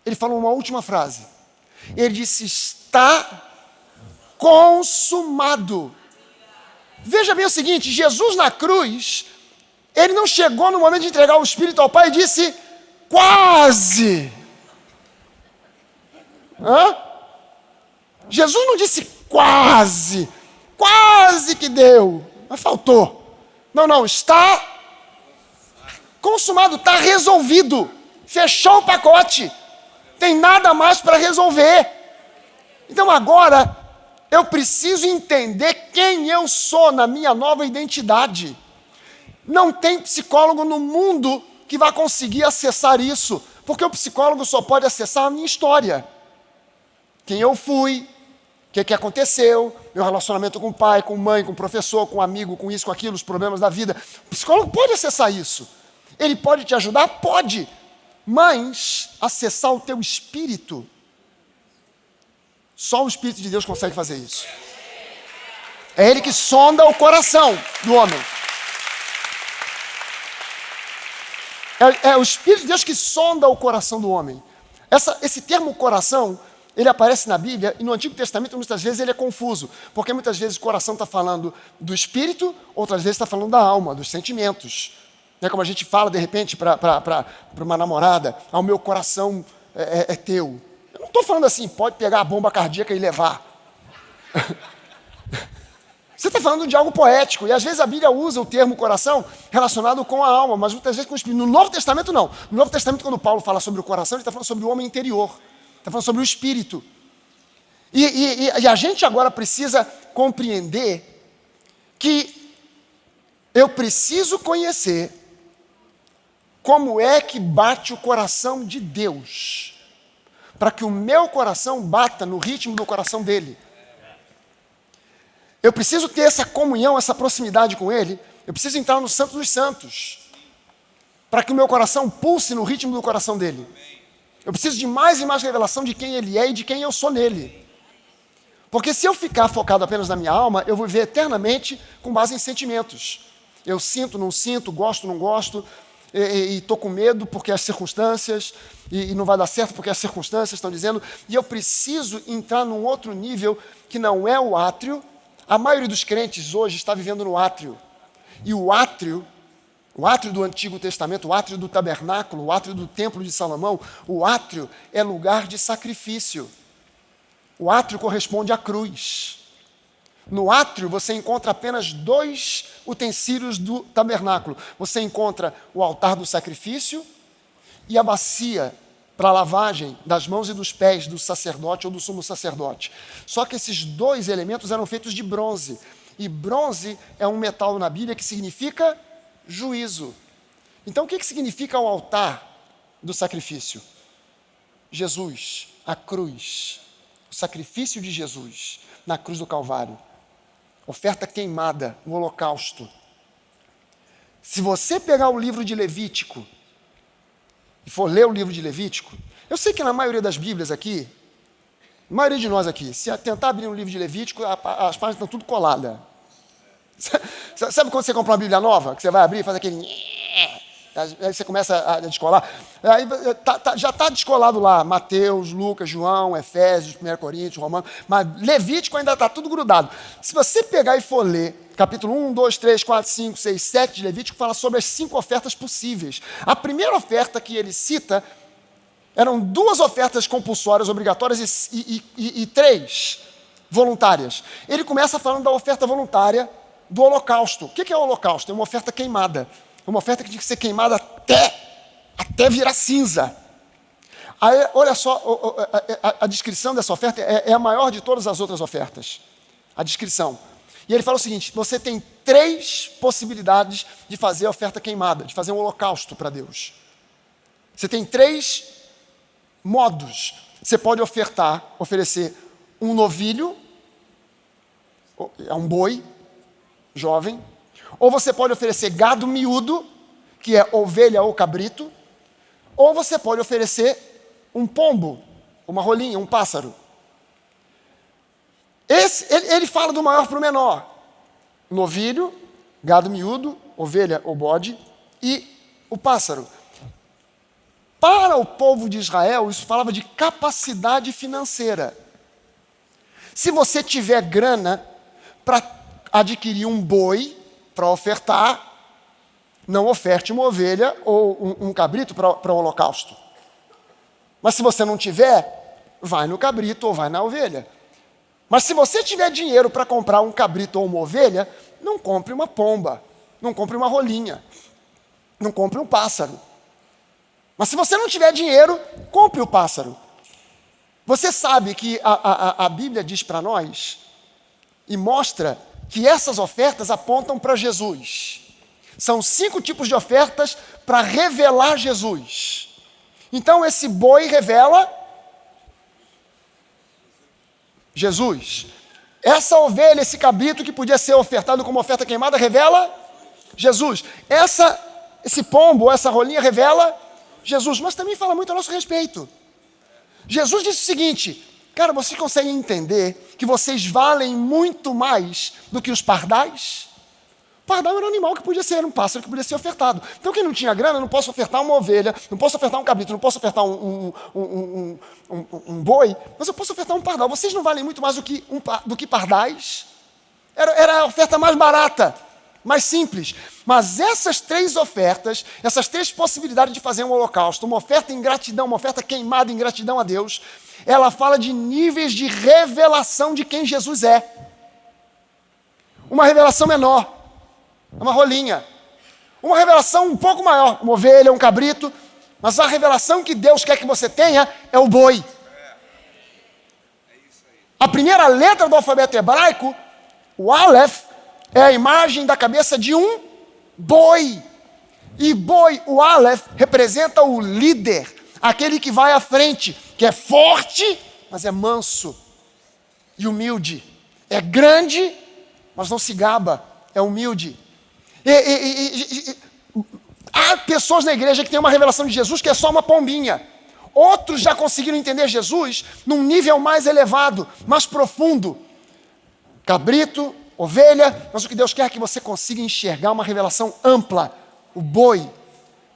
ele falou uma última frase. Ele disse, está consumado. Veja bem o seguinte, Jesus na cruz, ele não chegou no momento de entregar o Espírito ao Pai e disse, quase. Jesus não disse quase que deu, mas faltou. Não, está consumado, está resolvido, fechou o pacote, tem nada mais para resolver. Então agora, eu preciso entender quem eu sou na minha nova identidade. Não tem psicólogo no mundo que vai conseguir acessar isso, porque o psicólogo só pode acessar a minha história. Quem eu fui, o que aconteceu, meu relacionamento com o pai, com mãe, com o professor, com o amigo, com isso, com aquilo, os problemas da vida. O psicólogo pode acessar isso. Ele pode te ajudar? Pode. Mas acessar o teu espírito, só o Espírito de Deus consegue fazer isso. É Ele que sonda o coração do homem. É o Espírito de Deus que sonda o coração do homem. Esse termo coração, ele aparece na Bíblia, e no Antigo Testamento muitas vezes ele é confuso, porque muitas vezes o coração está falando do espírito, outras vezes está falando da alma, dos sentimentos. Como a gente fala de repente para uma namorada, o meu coração é teu. Eu não estou falando assim, pode pegar a bomba cardíaca e levar. Você está falando de algo poético, e às vezes a Bíblia usa o termo coração relacionado com a alma, mas muitas vezes com o espírito. No Novo Testamento não. No Novo Testamento, quando Paulo fala sobre o coração, ele está falando sobre o homem interior. Está falando sobre o espírito. E a gente agora precisa compreender que eu preciso conhecer como é que bate o coração de Deus, para que o meu coração bata no ritmo do coração dele. Eu preciso ter essa comunhão, essa proximidade com ele. Eu preciso entrar no Santo dos Santos, para que o meu coração pulse no ritmo do coração dele. Eu preciso de mais e mais revelação de quem ele é e de quem eu sou nele. Porque se eu ficar focado apenas na minha alma, eu vou viver eternamente com base em sentimentos. Eu sinto, não sinto, gosto, não gosto, e estou com medo porque as circunstâncias, e não vai dar certo porque as circunstâncias estão dizendo, e eu preciso entrar num outro nível que não é o átrio. A maioria dos crentes hoje está vivendo no átrio. E o átrio do Antigo Testamento, o átrio do tabernáculo, o átrio do templo de Salomão, o átrio é lugar de sacrifício. O átrio corresponde à cruz. No átrio você encontra apenas 2 utensílios do tabernáculo. Você encontra o altar do sacrifício e a bacia para lavagem das mãos e dos pés do sacerdote ou do sumo sacerdote. Só que esses 2 elementos eram feitos de bronze. E bronze é um metal na Bíblia que significa juízo. Então o que significa o altar do sacrifício? Jesus, a cruz, o sacrifício de Jesus na cruz do Calvário. Oferta queimada, o holocausto. Se você pegar o livro de Levítico e for ler o livro de Levítico, eu sei que na maioria das Bíblias aqui, a maioria de nós aqui, se tentar abrir um livro de Levítico, as páginas estão tudo coladas. Sabe quando você compra uma Bíblia nova, que você vai abrir e faz aquele... Aí você começa a descolar. Aí já está descolado lá, Mateus, Lucas, João, Efésios, 1 Coríntios, Romanos, mas Levítico ainda está tudo grudado. Se você pegar e for ler, capítulo 1, 2, 3, 4, 5, 6, 7 de Levítico, fala sobre as 5 ofertas possíveis. A primeira oferta que ele cita eram 2 ofertas compulsórias, obrigatórias, e 3 voluntárias. Ele começa falando da oferta voluntária do holocausto. O que é o holocausto? É uma oferta queimada. Uma oferta que tinha que ser queimada até virar cinza. Aí, olha só, a descrição dessa oferta é a maior de todas as outras ofertas. A descrição. E ele fala o seguinte: você tem 3 possibilidades de fazer a oferta queimada, de fazer um holocausto para Deus. Você tem 3 modos. Você pode oferecer um novilho, é um boi jovem, ou você pode oferecer gado miúdo, que é ovelha ou cabrito, ou você pode oferecer um pombo, uma rolinha, um pássaro. Ele fala do maior para o menor. Novilho, gado miúdo, ovelha ou bode e o pássaro. Para o povo de Israel, isso falava de capacidade financeira. Se você tiver grana para adquirir um boi para ofertar, não oferte uma ovelha ou um cabrito para o holocausto. Mas se você não tiver, vai no cabrito ou vai na ovelha. Mas se você tiver dinheiro para comprar um cabrito ou uma ovelha, não compre uma pomba, não compre uma rolinha, não compre um pássaro. Mas se você não tiver dinheiro, compre o pássaro. Você sabe que a Bíblia diz para nós e mostra que essas ofertas apontam para Jesus. São 5 tipos de ofertas para revelar Jesus. Então esse boi revela Jesus. Essa ovelha, esse cabrito que podia ser ofertado como oferta queimada, revela Jesus. Esse pombo, essa rolinha revela Jesus. Mas também fala muito a nosso respeito. Jesus disse o seguinte: cara, vocês conseguem entender que vocês valem muito mais do que os pardais? O pardal era um animal que podia ser, um pássaro que podia ser ofertado. Então quem não tinha grana, não posso ofertar uma ovelha, não posso ofertar um cabrito, não posso ofertar um boi, mas eu posso ofertar um pardal. Vocês não valem muito mais do que pardais? Era a oferta mais barata, mais simples. Mas essas 3 ofertas, essas 3 possibilidades de fazer um holocausto, uma oferta em gratidão, uma oferta queimada em gratidão a Deus, ela fala de níveis de revelação de quem Jesus é. Uma revelação menor, uma rolinha. Uma revelação um pouco maior, uma ovelha, um cabrito. Mas a revelação que Deus quer que você tenha é o boi. A primeira letra do alfabeto hebraico, o Aleph, é a imagem da cabeça de um boi. E boi, o Aleph, representa o líder, aquele que vai à frente, que é forte, mas é manso e humilde. É grande, mas não se gaba, é humilde. Há pessoas na igreja que têm uma revelação de Jesus que é só uma pombinha. Outros já conseguiram entender Jesus num nível mais elevado, mais profundo. Cabrito, ovelha, mas o que Deus quer é que você consiga enxergar uma revelação ampla. O boi,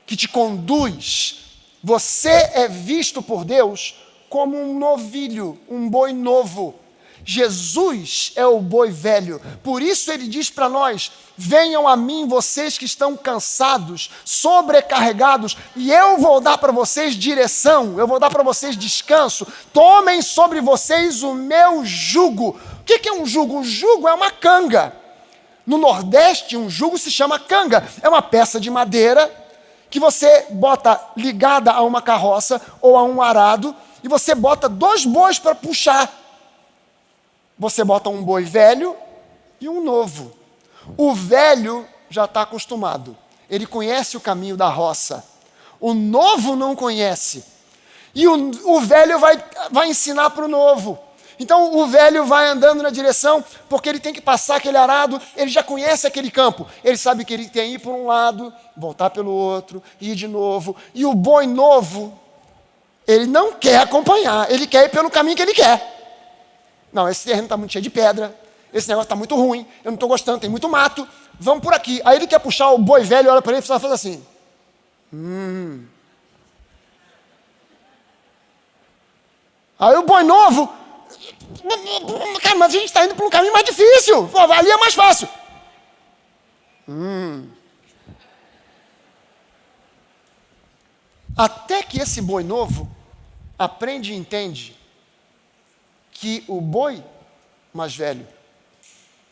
que te conduz. Você é visto por Deus como um novilho, um boi novo. Jesus é o boi velho. Por isso ele diz para nós: venham a mim vocês que estão cansados, sobrecarregados, e eu vou dar para vocês direção, eu vou dar para vocês descanso. Tomem sobre vocês o meu jugo. O que é um jugo? Um jugo é uma canga. No Nordeste, um jugo se chama canga. É uma peça de madeira que você bota ligada a uma carroça ou a um arado, e você bota 2 bois para puxar. Você bota um boi velho e um novo. O velho já está acostumado. Ele conhece o caminho da roça. O novo não conhece. E o velho vai ensinar para o novo. Então o velho vai andando na direção, porque ele tem que passar aquele arado, ele já conhece aquele campo, ele sabe que ele tem que ir por um lado, voltar pelo outro, ir de novo. E o boi novo, ele não quer acompanhar, ele quer ir pelo caminho que ele quer. Não, esse terreno está muito cheio de pedra, esse negócio está muito ruim, eu não estou gostando, tem muito mato, vamos por aqui. Aí ele quer puxar o boi velho, olha para ele e faz assim. Aí o boi novo, cara, mas a gente está indo por um caminho mais difícil, pô, ali é mais fácil. Até que esse boi novo aprende e entende que o boi mais velho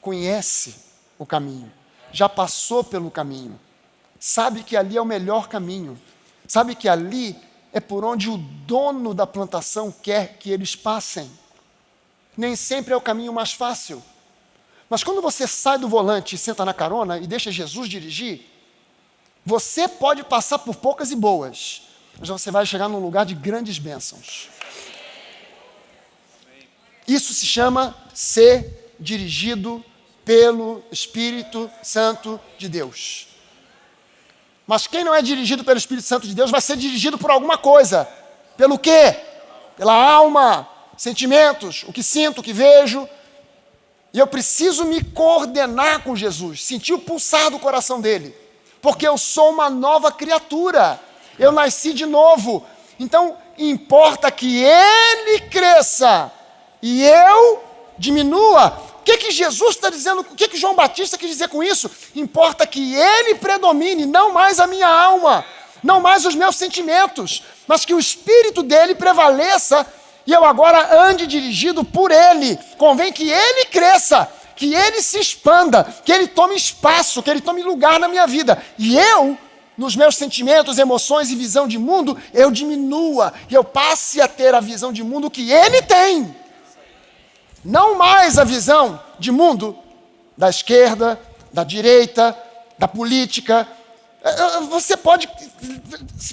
conhece o caminho, já passou pelo caminho, sabe que ali é o melhor caminho, sabe que ali é por onde o dono da plantação quer que eles passem. Nem sempre é o caminho mais fácil. Mas quando você sai do volante e senta na carona e deixa Jesus dirigir, você pode passar por poucas e boas, mas você vai chegar num lugar de grandes bênçãos. Isso se chama ser dirigido pelo Espírito Santo de Deus. Mas quem não é dirigido pelo Espírito Santo de Deus vai ser dirigido por alguma coisa. Pelo quê? Pela alma, sentimentos, o que sinto, o que vejo. E eu preciso me coordenar com Jesus, sentir o pulsar do coração dele. Porque eu sou uma nova criatura. Eu nasci de novo. Então, importa que ele cresça e eu diminua. O que Jesus está dizendo? O que João Batista quis dizer com isso? Importa que ele predomine, não mais a minha alma, não mais os meus sentimentos, mas que o Espírito dele prevaleça e eu agora ande dirigido por ele. Convém que ele cresça, que ele se expanda, que ele tome espaço, que ele tome lugar na minha vida. E eu, nos meus sentimentos, emoções e visão de mundo, eu diminua e eu passe a ter a visão de mundo que ele tem. Não mais a visão de mundo da esquerda, da direita, da política.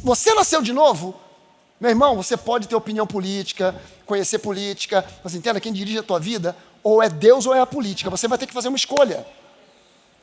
Você nasceu de novo, meu irmão, você pode ter opinião política, conhecer política, mas entenda, quem dirige a tua vida, ou é Deus ou é a política, você vai ter que fazer uma escolha.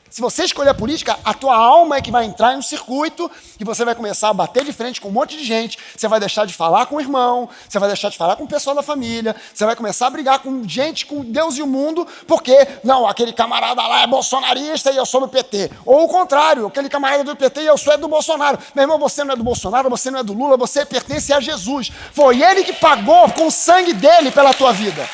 Se você escolher a política, a tua alma é que vai entrar em um circuito e você vai começar a bater de frente com um monte de gente, você vai deixar de falar com o irmão, você vai deixar de falar com o pessoal da família, você vai começar a brigar com gente, com Deus e o mundo, porque, não, aquele camarada lá é bolsonarista e eu sou do PT. Ou o contrário, aquele camarada é do PT e eu sou do Bolsonaro. Meu irmão, você não é do Bolsonaro, você não é do Lula, você pertence a Jesus. Foi ele que pagou com o sangue dele pela tua vida.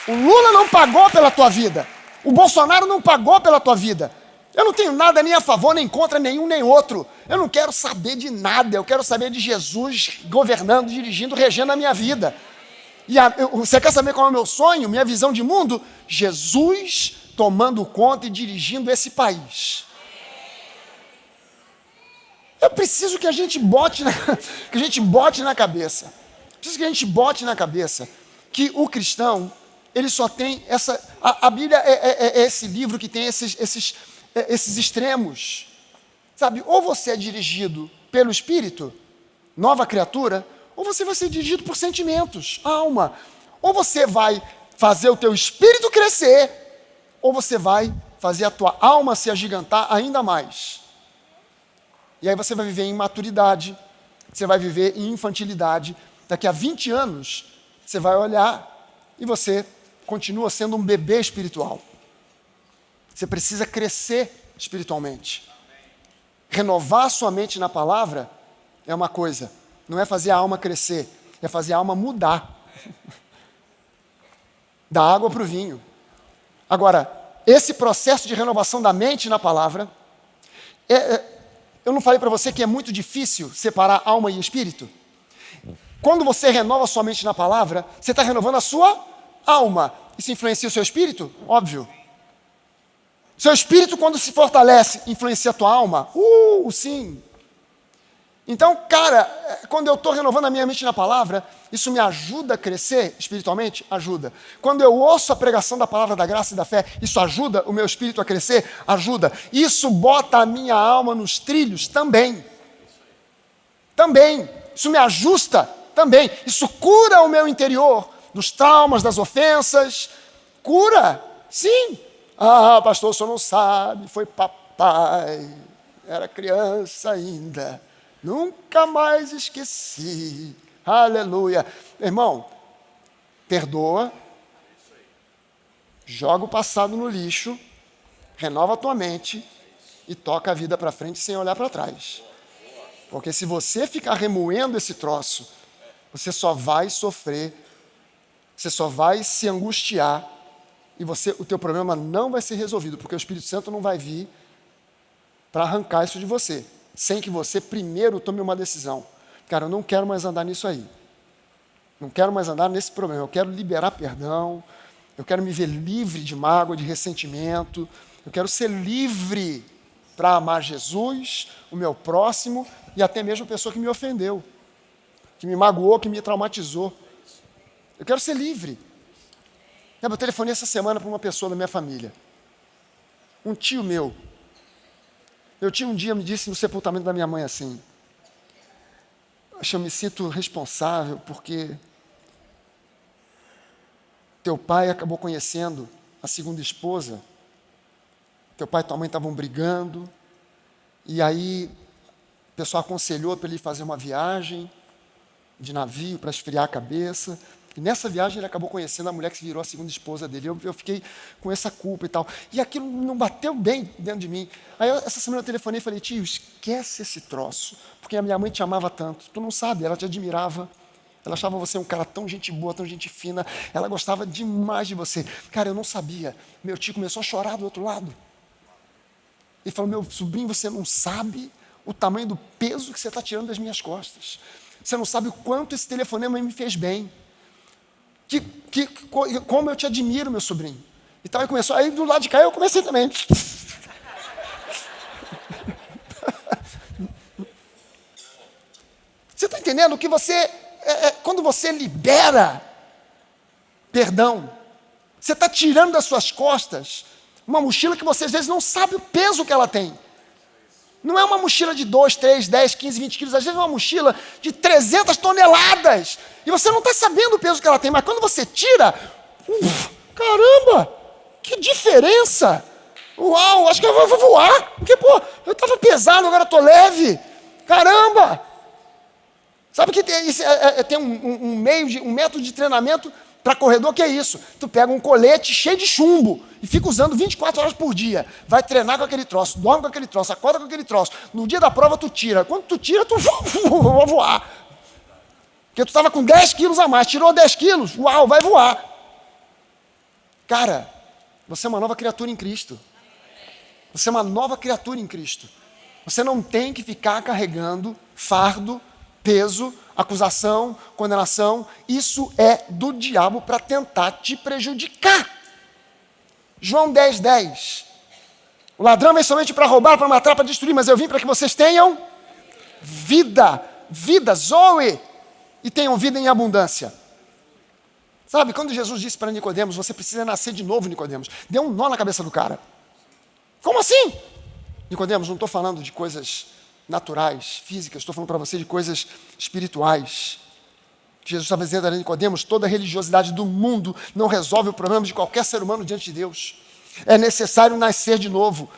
O Lula não pagou pela tua vida. O Bolsonaro não pagou pela tua vida. Eu não tenho nada nem a favor, nem contra nenhum, nem outro. Eu não quero saber de nada. Eu quero saber de Jesus governando, dirigindo, regendo a minha vida. E você quer saber qual é o meu sonho, minha visão de mundo? Jesus tomando conta e dirigindo esse país. Eu preciso que a gente bote na cabeça. Preciso que a gente bote na cabeça que o cristão, ele só tem essa... A Bíblia é esse livro que tem esses extremos. Sabe? Ou você é dirigido pelo Espírito, nova criatura, ou você vai ser dirigido por sentimentos, alma. Ou você vai fazer o teu espírito crescer, ou você vai fazer a tua alma se agigantar ainda mais. E aí você vai viver em imaturidade, você vai viver em infantilidade. Daqui a 20 anos, você vai olhar e você continua sendo um bebê espiritual. Você precisa crescer espiritualmente. Renovar sua mente na palavra é uma coisa, não é fazer a alma crescer, é fazer a alma mudar. Da água para o vinho. Agora, esse processo de renovação da mente na palavra, eu não falei para você que é muito difícil separar alma e espírito? Quando você renova sua mente na palavra, você está renovando a sua alma. Isso influencia o seu espírito? Óbvio. Seu espírito, quando se fortalece, influencia a tua alma? Sim. Então, cara, quando eu estou renovando a minha mente na palavra, isso me ajuda a crescer espiritualmente? Ajuda. Quando eu ouço a pregação da palavra da graça e da fé, isso ajuda o meu espírito a crescer? Ajuda. Isso bota a minha alma nos trilhos? Também. Também. Isso me ajusta também. Isso cura o meu interior, dos traumas, das ofensas. Cura, sim. Ah, pastor, o senhor não sabe, foi papai, era criança ainda, nunca mais esqueci. Aleluia. Irmão, perdoa, joga o passado no lixo, renova a tua mente e toca a vida para frente sem olhar para trás. Porque se você ficar remoendo esse troço, você só vai sofrer, você só vai se angustiar e o teu problema não vai ser resolvido, porque o Espírito Santo não vai vir para arrancar isso de você, sem que você primeiro tome uma decisão. Cara, eu não quero mais andar nisso aí. Não quero mais andar nesse problema. Eu quero liberar perdão. Eu quero me ver livre de mágoa, de ressentimento. Eu quero ser livre para amar Jesus, o meu próximo e até mesmo a pessoa que me ofendeu, que me magoou, que me traumatizou. Eu quero ser livre. Eu telefonei essa semana para uma pessoa da minha família. Um tio meu. Meu tio um dia me disse no sepultamento da minha mãe assim: eu me sinto responsável porque teu pai acabou conhecendo a segunda esposa. Teu pai e tua mãe estavam brigando. E aí o pessoal aconselhou para ele fazer uma viagem de navio para esfriar a cabeça. E nessa viagem ele acabou conhecendo a mulher que virou a segunda esposa dele. Eu fiquei com essa culpa e tal. E aquilo não bateu bem dentro de mim. Aí essa semana eu telefonei e falei: tio, esquece esse troço. Porque a minha mãe te amava tanto. Tu não sabe, ela te admirava. Ela achava você um cara tão gente boa, tão gente fina. Ela gostava demais de você. Cara, eu não sabia. Meu tio começou a chorar do outro lado. Ele falou: meu sobrinho, você não sabe o tamanho do peso que você está tirando das minhas costas. Você não sabe o quanto esse telefonema me fez bem. Como eu te admiro, meu sobrinho. E tal, começou. Aí do lado de cá eu comecei também. Você está entendendo que você, quando você libera perdão, você está tirando das suas costas uma mochila que você às vezes não sabe o peso que ela tem. Não é uma mochila de 2, 3, 10, 15, 20 quilos. Às vezes é uma mochila de 300 toneladas. E você não está sabendo o peso que ela tem. Mas quando você tira, caramba, que diferença. Uau, acho que eu vou voar. Porque, eu estava pesado, agora estou leve. Caramba. Sabe que tem um método de treinamento para corredor que é isso. Tu pega um colete cheio de chumbo e fica usando 24 horas por dia. Vai treinar com aquele troço, dorme com aquele troço, acorda com aquele troço. No dia da prova tu tira. Quando tu tira, tu vai voar. Porque tu estava com 10 quilos a mais, tirou 10 quilos, uau, vai voar. Cara, você é uma nova criatura em Cristo. Você é uma nova criatura em Cristo. Você não tem que ficar carregando fardo, peso, acusação, condenação. Isso é do diabo para tentar te prejudicar. João 10, 10. O ladrão vem somente para roubar, para matar, para destruir, mas eu vim para que vocês tenham vida, Zoe, e tenham vida em abundância. Sabe, quando Jesus disse para Nicodemos: você precisa nascer de novo, Nicodemos, deu um nó na cabeça do cara. Como assim? Nicodemos, não estou falando de coisas naturais, físicas, estou falando para você de coisas espirituais. Jesus estava dizendo a Nicodemos: toda a religiosidade do mundo não resolve o problema de qualquer ser humano diante de Deus. É necessário nascer de novo.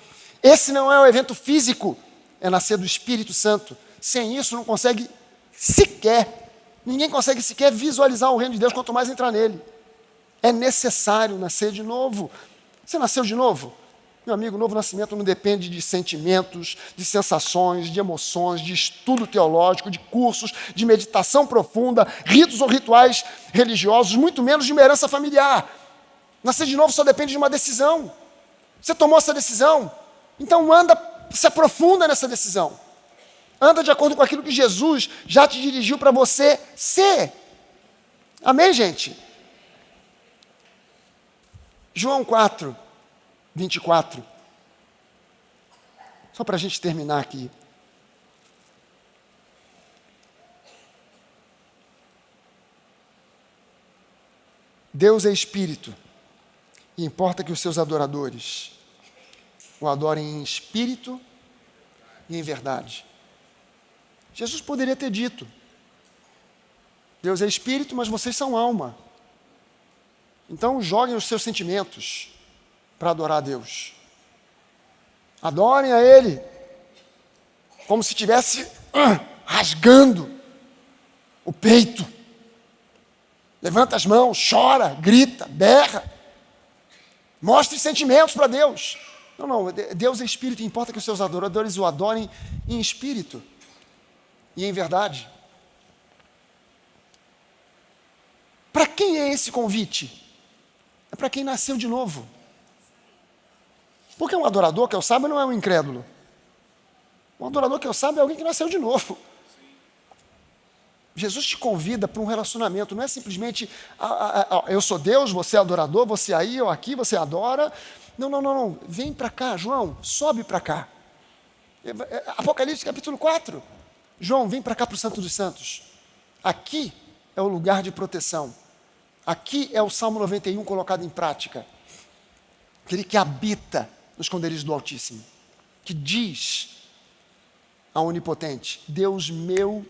Esse não é um evento físico, é nascer do Espírito Santo. Sem isso não consegue ninguém consegue sequer visualizar o reino de Deus, quanto mais entrar nele. É necessário nascer de novo. Você nasceu de novo? Meu amigo, o novo nascimento não depende de sentimentos, de sensações, de emoções, de estudo teológico, de cursos, de meditação profunda, ritos ou rituais religiosos, muito menos de uma herança familiar. Nascer de novo só depende de uma decisão. Você tomou essa decisão? Então se aprofunda nessa decisão. Anda de acordo com aquilo que Jesus já te dirigiu para você ser. Amém, gente? João 4, 24. Só para a gente terminar aqui. Deus é espírito. E importa que os seus adoradores o adorem em espírito e em verdade. Jesus poderia ter dito: Deus é espírito, mas vocês são alma. Então joguem os seus sentimentos para adorar a Deus. Adorem a Ele como se estivesse rasgando o peito. Levanta as mãos, chora, grita, berra. Mostre sentimentos para Deus. Não, Deus é espírito, importa que os seus adoradores o adorem em espírito e em verdade. Para quem é esse convite? É para quem nasceu de novo. Porque um adorador que eu saiba não é um incrédulo. Um adorador que eu saiba é alguém que nasceu de novo. Jesus te convida para um relacionamento, não é simplesmente eu sou Deus, você é adorador, você aí, eu aqui, você adora. Não. Vem para cá, João, sobe para cá. Apocalipse capítulo 4. João, vem para cá para o Santo dos Santos. Aqui é o lugar de proteção. Aqui é o Salmo 91 colocado em prática. Aquele que habita nos esconderijos do Altíssimo. Que diz ao Onipotente: Deus meu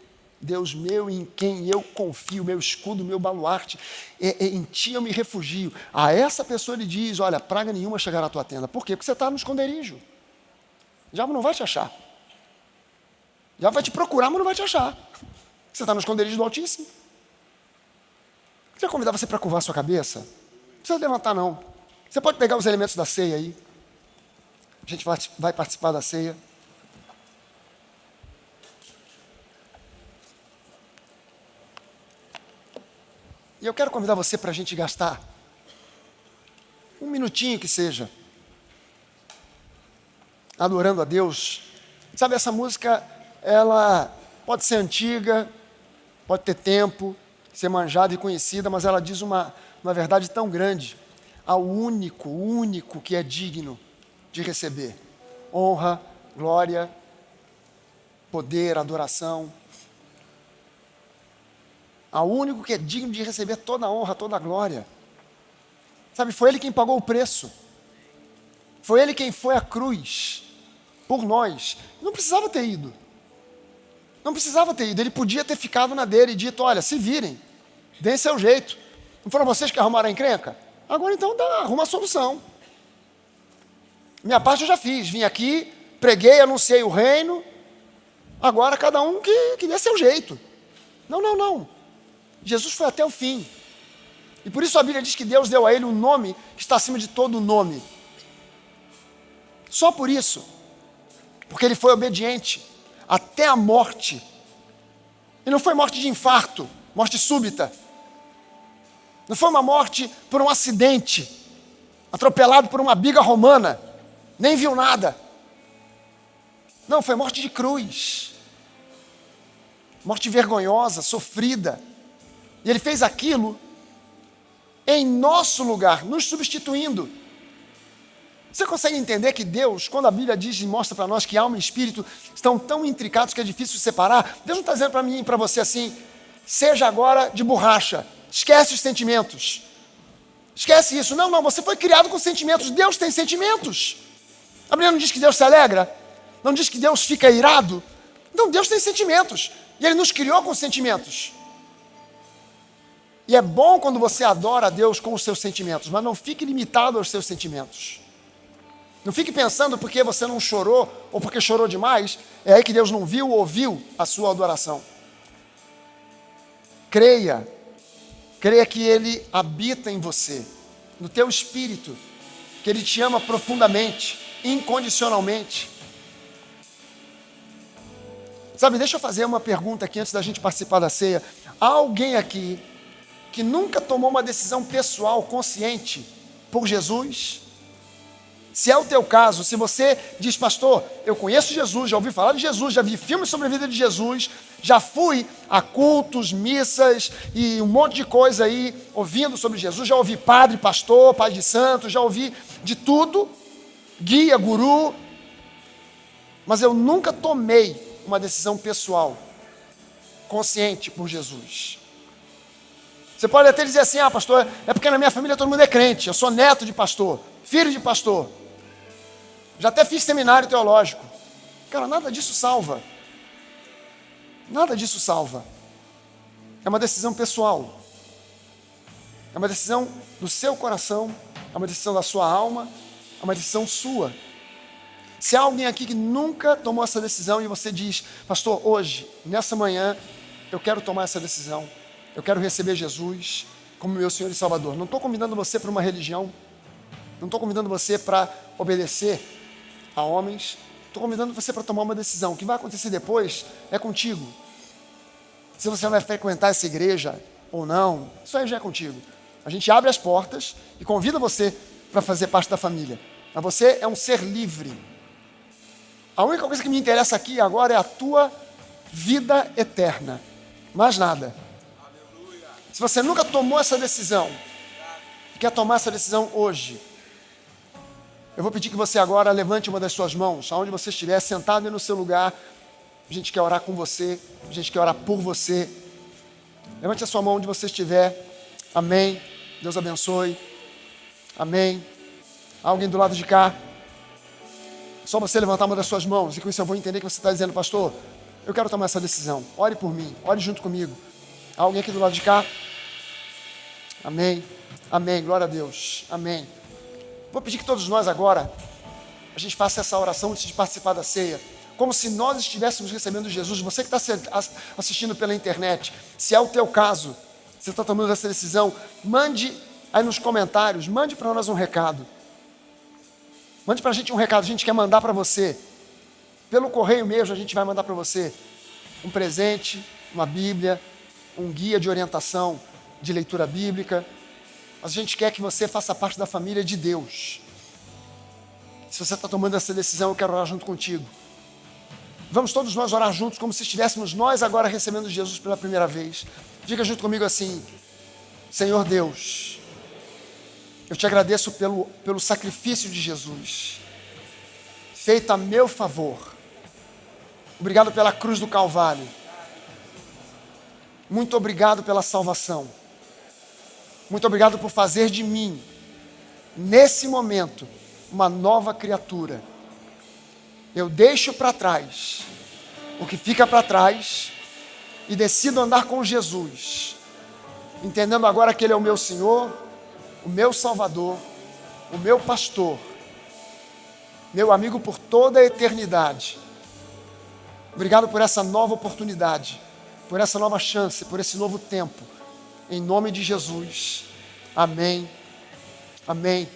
em quem eu confio, meu escudo, meu baluarte, em ti eu me refugio. A essa pessoa ele diz: olha, praga nenhuma chegará à tua tenda. Por quê? Porque você está no esconderijo. O diabo não vai te achar. O diabo vai te procurar, mas não vai te achar. Você está no esconderijo do Altíssimo. Queria convidar você para curvar sua cabeça. Não precisa levantar, não. Você pode pegar os elementos da ceia aí. A gente vai participar da ceia. E eu quero convidar você para a gente gastar um minutinho que seja, adorando a Deus. Sabe, essa música, ela pode ser antiga, pode ter tempo, ser manjada e conhecida, mas ela diz uma verdade tão grande. Ao único que é digno de receber honra, glória, poder, adoração. Ao único que é digno de receber toda a honra, toda a glória. Sabe, foi Ele quem pagou o preço. Foi Ele quem foi à cruz por nós. Não precisava ter ido. Não precisava ter ido. Ele podia ter ficado na dele e dito: olha, se virem, deem seu jeito. Não foram vocês que arrumaram a encrenca? Agora então arruma a solução. Minha parte eu já fiz. Vim aqui, preguei, anunciei o reino. Agora cada um que dê seu jeito. Não. Jesus foi até o fim. E por isso a Bíblia diz que Deus deu a ele um nome que está acima de todo nome. Só por isso. Porque ele foi obediente até a morte. E não foi morte de infarto, morte súbita. Não foi uma morte por um acidente, atropelado por uma biga romana, nem viu nada. Não, foi morte de cruz. Morte vergonhosa, sofrida. E ele fez aquilo em nosso lugar, nos substituindo. Você consegue entender que Deus, quando a Bíblia diz e mostra para nós que alma e espírito estão tão intricados que é difícil separar, Deus não está dizendo para mim e para você assim: seja agora de borracha, esquece os sentimentos. Esquece isso. Não, você foi criado com sentimentos. Deus tem sentimentos. A Bíblia não diz que Deus se alegra, não diz que Deus fica irado. Não, Deus tem sentimentos. E Ele nos criou com sentimentos. E é bom quando você adora a Deus com os seus sentimentos, mas não fique limitado aos seus sentimentos. Não fique pensando porque você não chorou ou porque chorou demais, é aí que Deus não viu ou ouviu a sua adoração. Creia que Ele habita em você, no teu espírito, que Ele te ama profundamente, incondicionalmente. Sabe, deixa eu fazer uma pergunta aqui antes da gente participar da ceia. Há alguém aqui que nunca tomou uma decisão pessoal, consciente, por Jesus? Se é o teu caso, se você diz: pastor, eu conheço Jesus, já ouvi falar de Jesus, já vi filmes sobre a vida de Jesus, já fui a cultos, missas e um monte de coisa aí, ouvindo sobre Jesus, já ouvi padre, pastor, pai de santo, já ouvi de tudo, guia, guru, mas eu nunca tomei uma decisão pessoal, consciente por Jesus. Você pode até dizer assim: pastor, é porque na minha família todo mundo é crente, eu sou neto de pastor, filho de pastor, já até fiz seminário teológico. Cara, nada disso salva. Nada disso salva. É uma decisão pessoal. É uma decisão do seu coração, é uma decisão da sua alma, é uma decisão sua. Se há alguém aqui que nunca tomou essa decisão e você diz, pastor, hoje, nessa manhã, eu quero tomar essa decisão, eu quero receber Jesus como meu Senhor e Salvador. Não estou convidando você para uma religião, não estou convidando você para obedecer a homens, estou convidando você para tomar uma decisão. O que vai acontecer depois é contigo. Se você vai frequentar essa igreja ou não, isso aí já é contigo. A gente abre as portas e convida você para fazer parte da família. Mas você é um ser livre. A única coisa que me interessa aqui agora é a tua vida eterna. Mais nada. Se você nunca tomou essa decisão e quer tomar essa decisão hoje, eu vou pedir que você agora levante uma das suas mãos, aonde você estiver, sentado aí no seu lugar. A gente quer orar com você, a gente quer orar por você. Levante a sua mão onde você estiver. Amém. Deus abençoe. Amém. Alguém do lado de cá? Só você levantar uma das suas mãos e com isso eu vou entender que você está dizendo, pastor, eu quero tomar essa decisão. Ore por mim, ore junto comigo. Alguém aqui do lado de cá? Amém. Amém. Glória a Deus. Amém. Vou pedir que todos nós agora, a gente faça essa oração antes de participar da ceia, como se nós estivéssemos recebendo Jesus. Você que está assistindo pela internet, se é o teu caso, você está tomando essa decisão, mande aí nos comentários, mande para nós um recado. Mande para a gente um recado, a gente quer mandar para você. Pelo correio mesmo a gente vai mandar para você um presente, uma Bíblia, um guia de orientação de leitura bíblica. Mas a gente quer que você faça parte da família de Deus. Se você está tomando essa decisão, eu quero orar junto contigo. Vamos todos nós orar juntos, como se estivéssemos nós agora recebendo Jesus pela primeira vez. Diga junto comigo assim, Senhor Deus, eu te agradeço pelo sacrifício de Jesus, feito a meu favor. Obrigado pela cruz do Calvário. Muito obrigado pela salvação. Muito obrigado por fazer de mim, nesse momento, uma nova criatura. Eu deixo para trás o que fica para trás e decido andar com Jesus, entendendo agora que Ele é o meu Senhor, o meu Salvador, o meu pastor, meu amigo por toda a eternidade. Obrigado por essa nova oportunidade, por essa nova chance, por esse novo tempo. Em nome de Jesus. Amém. Amém.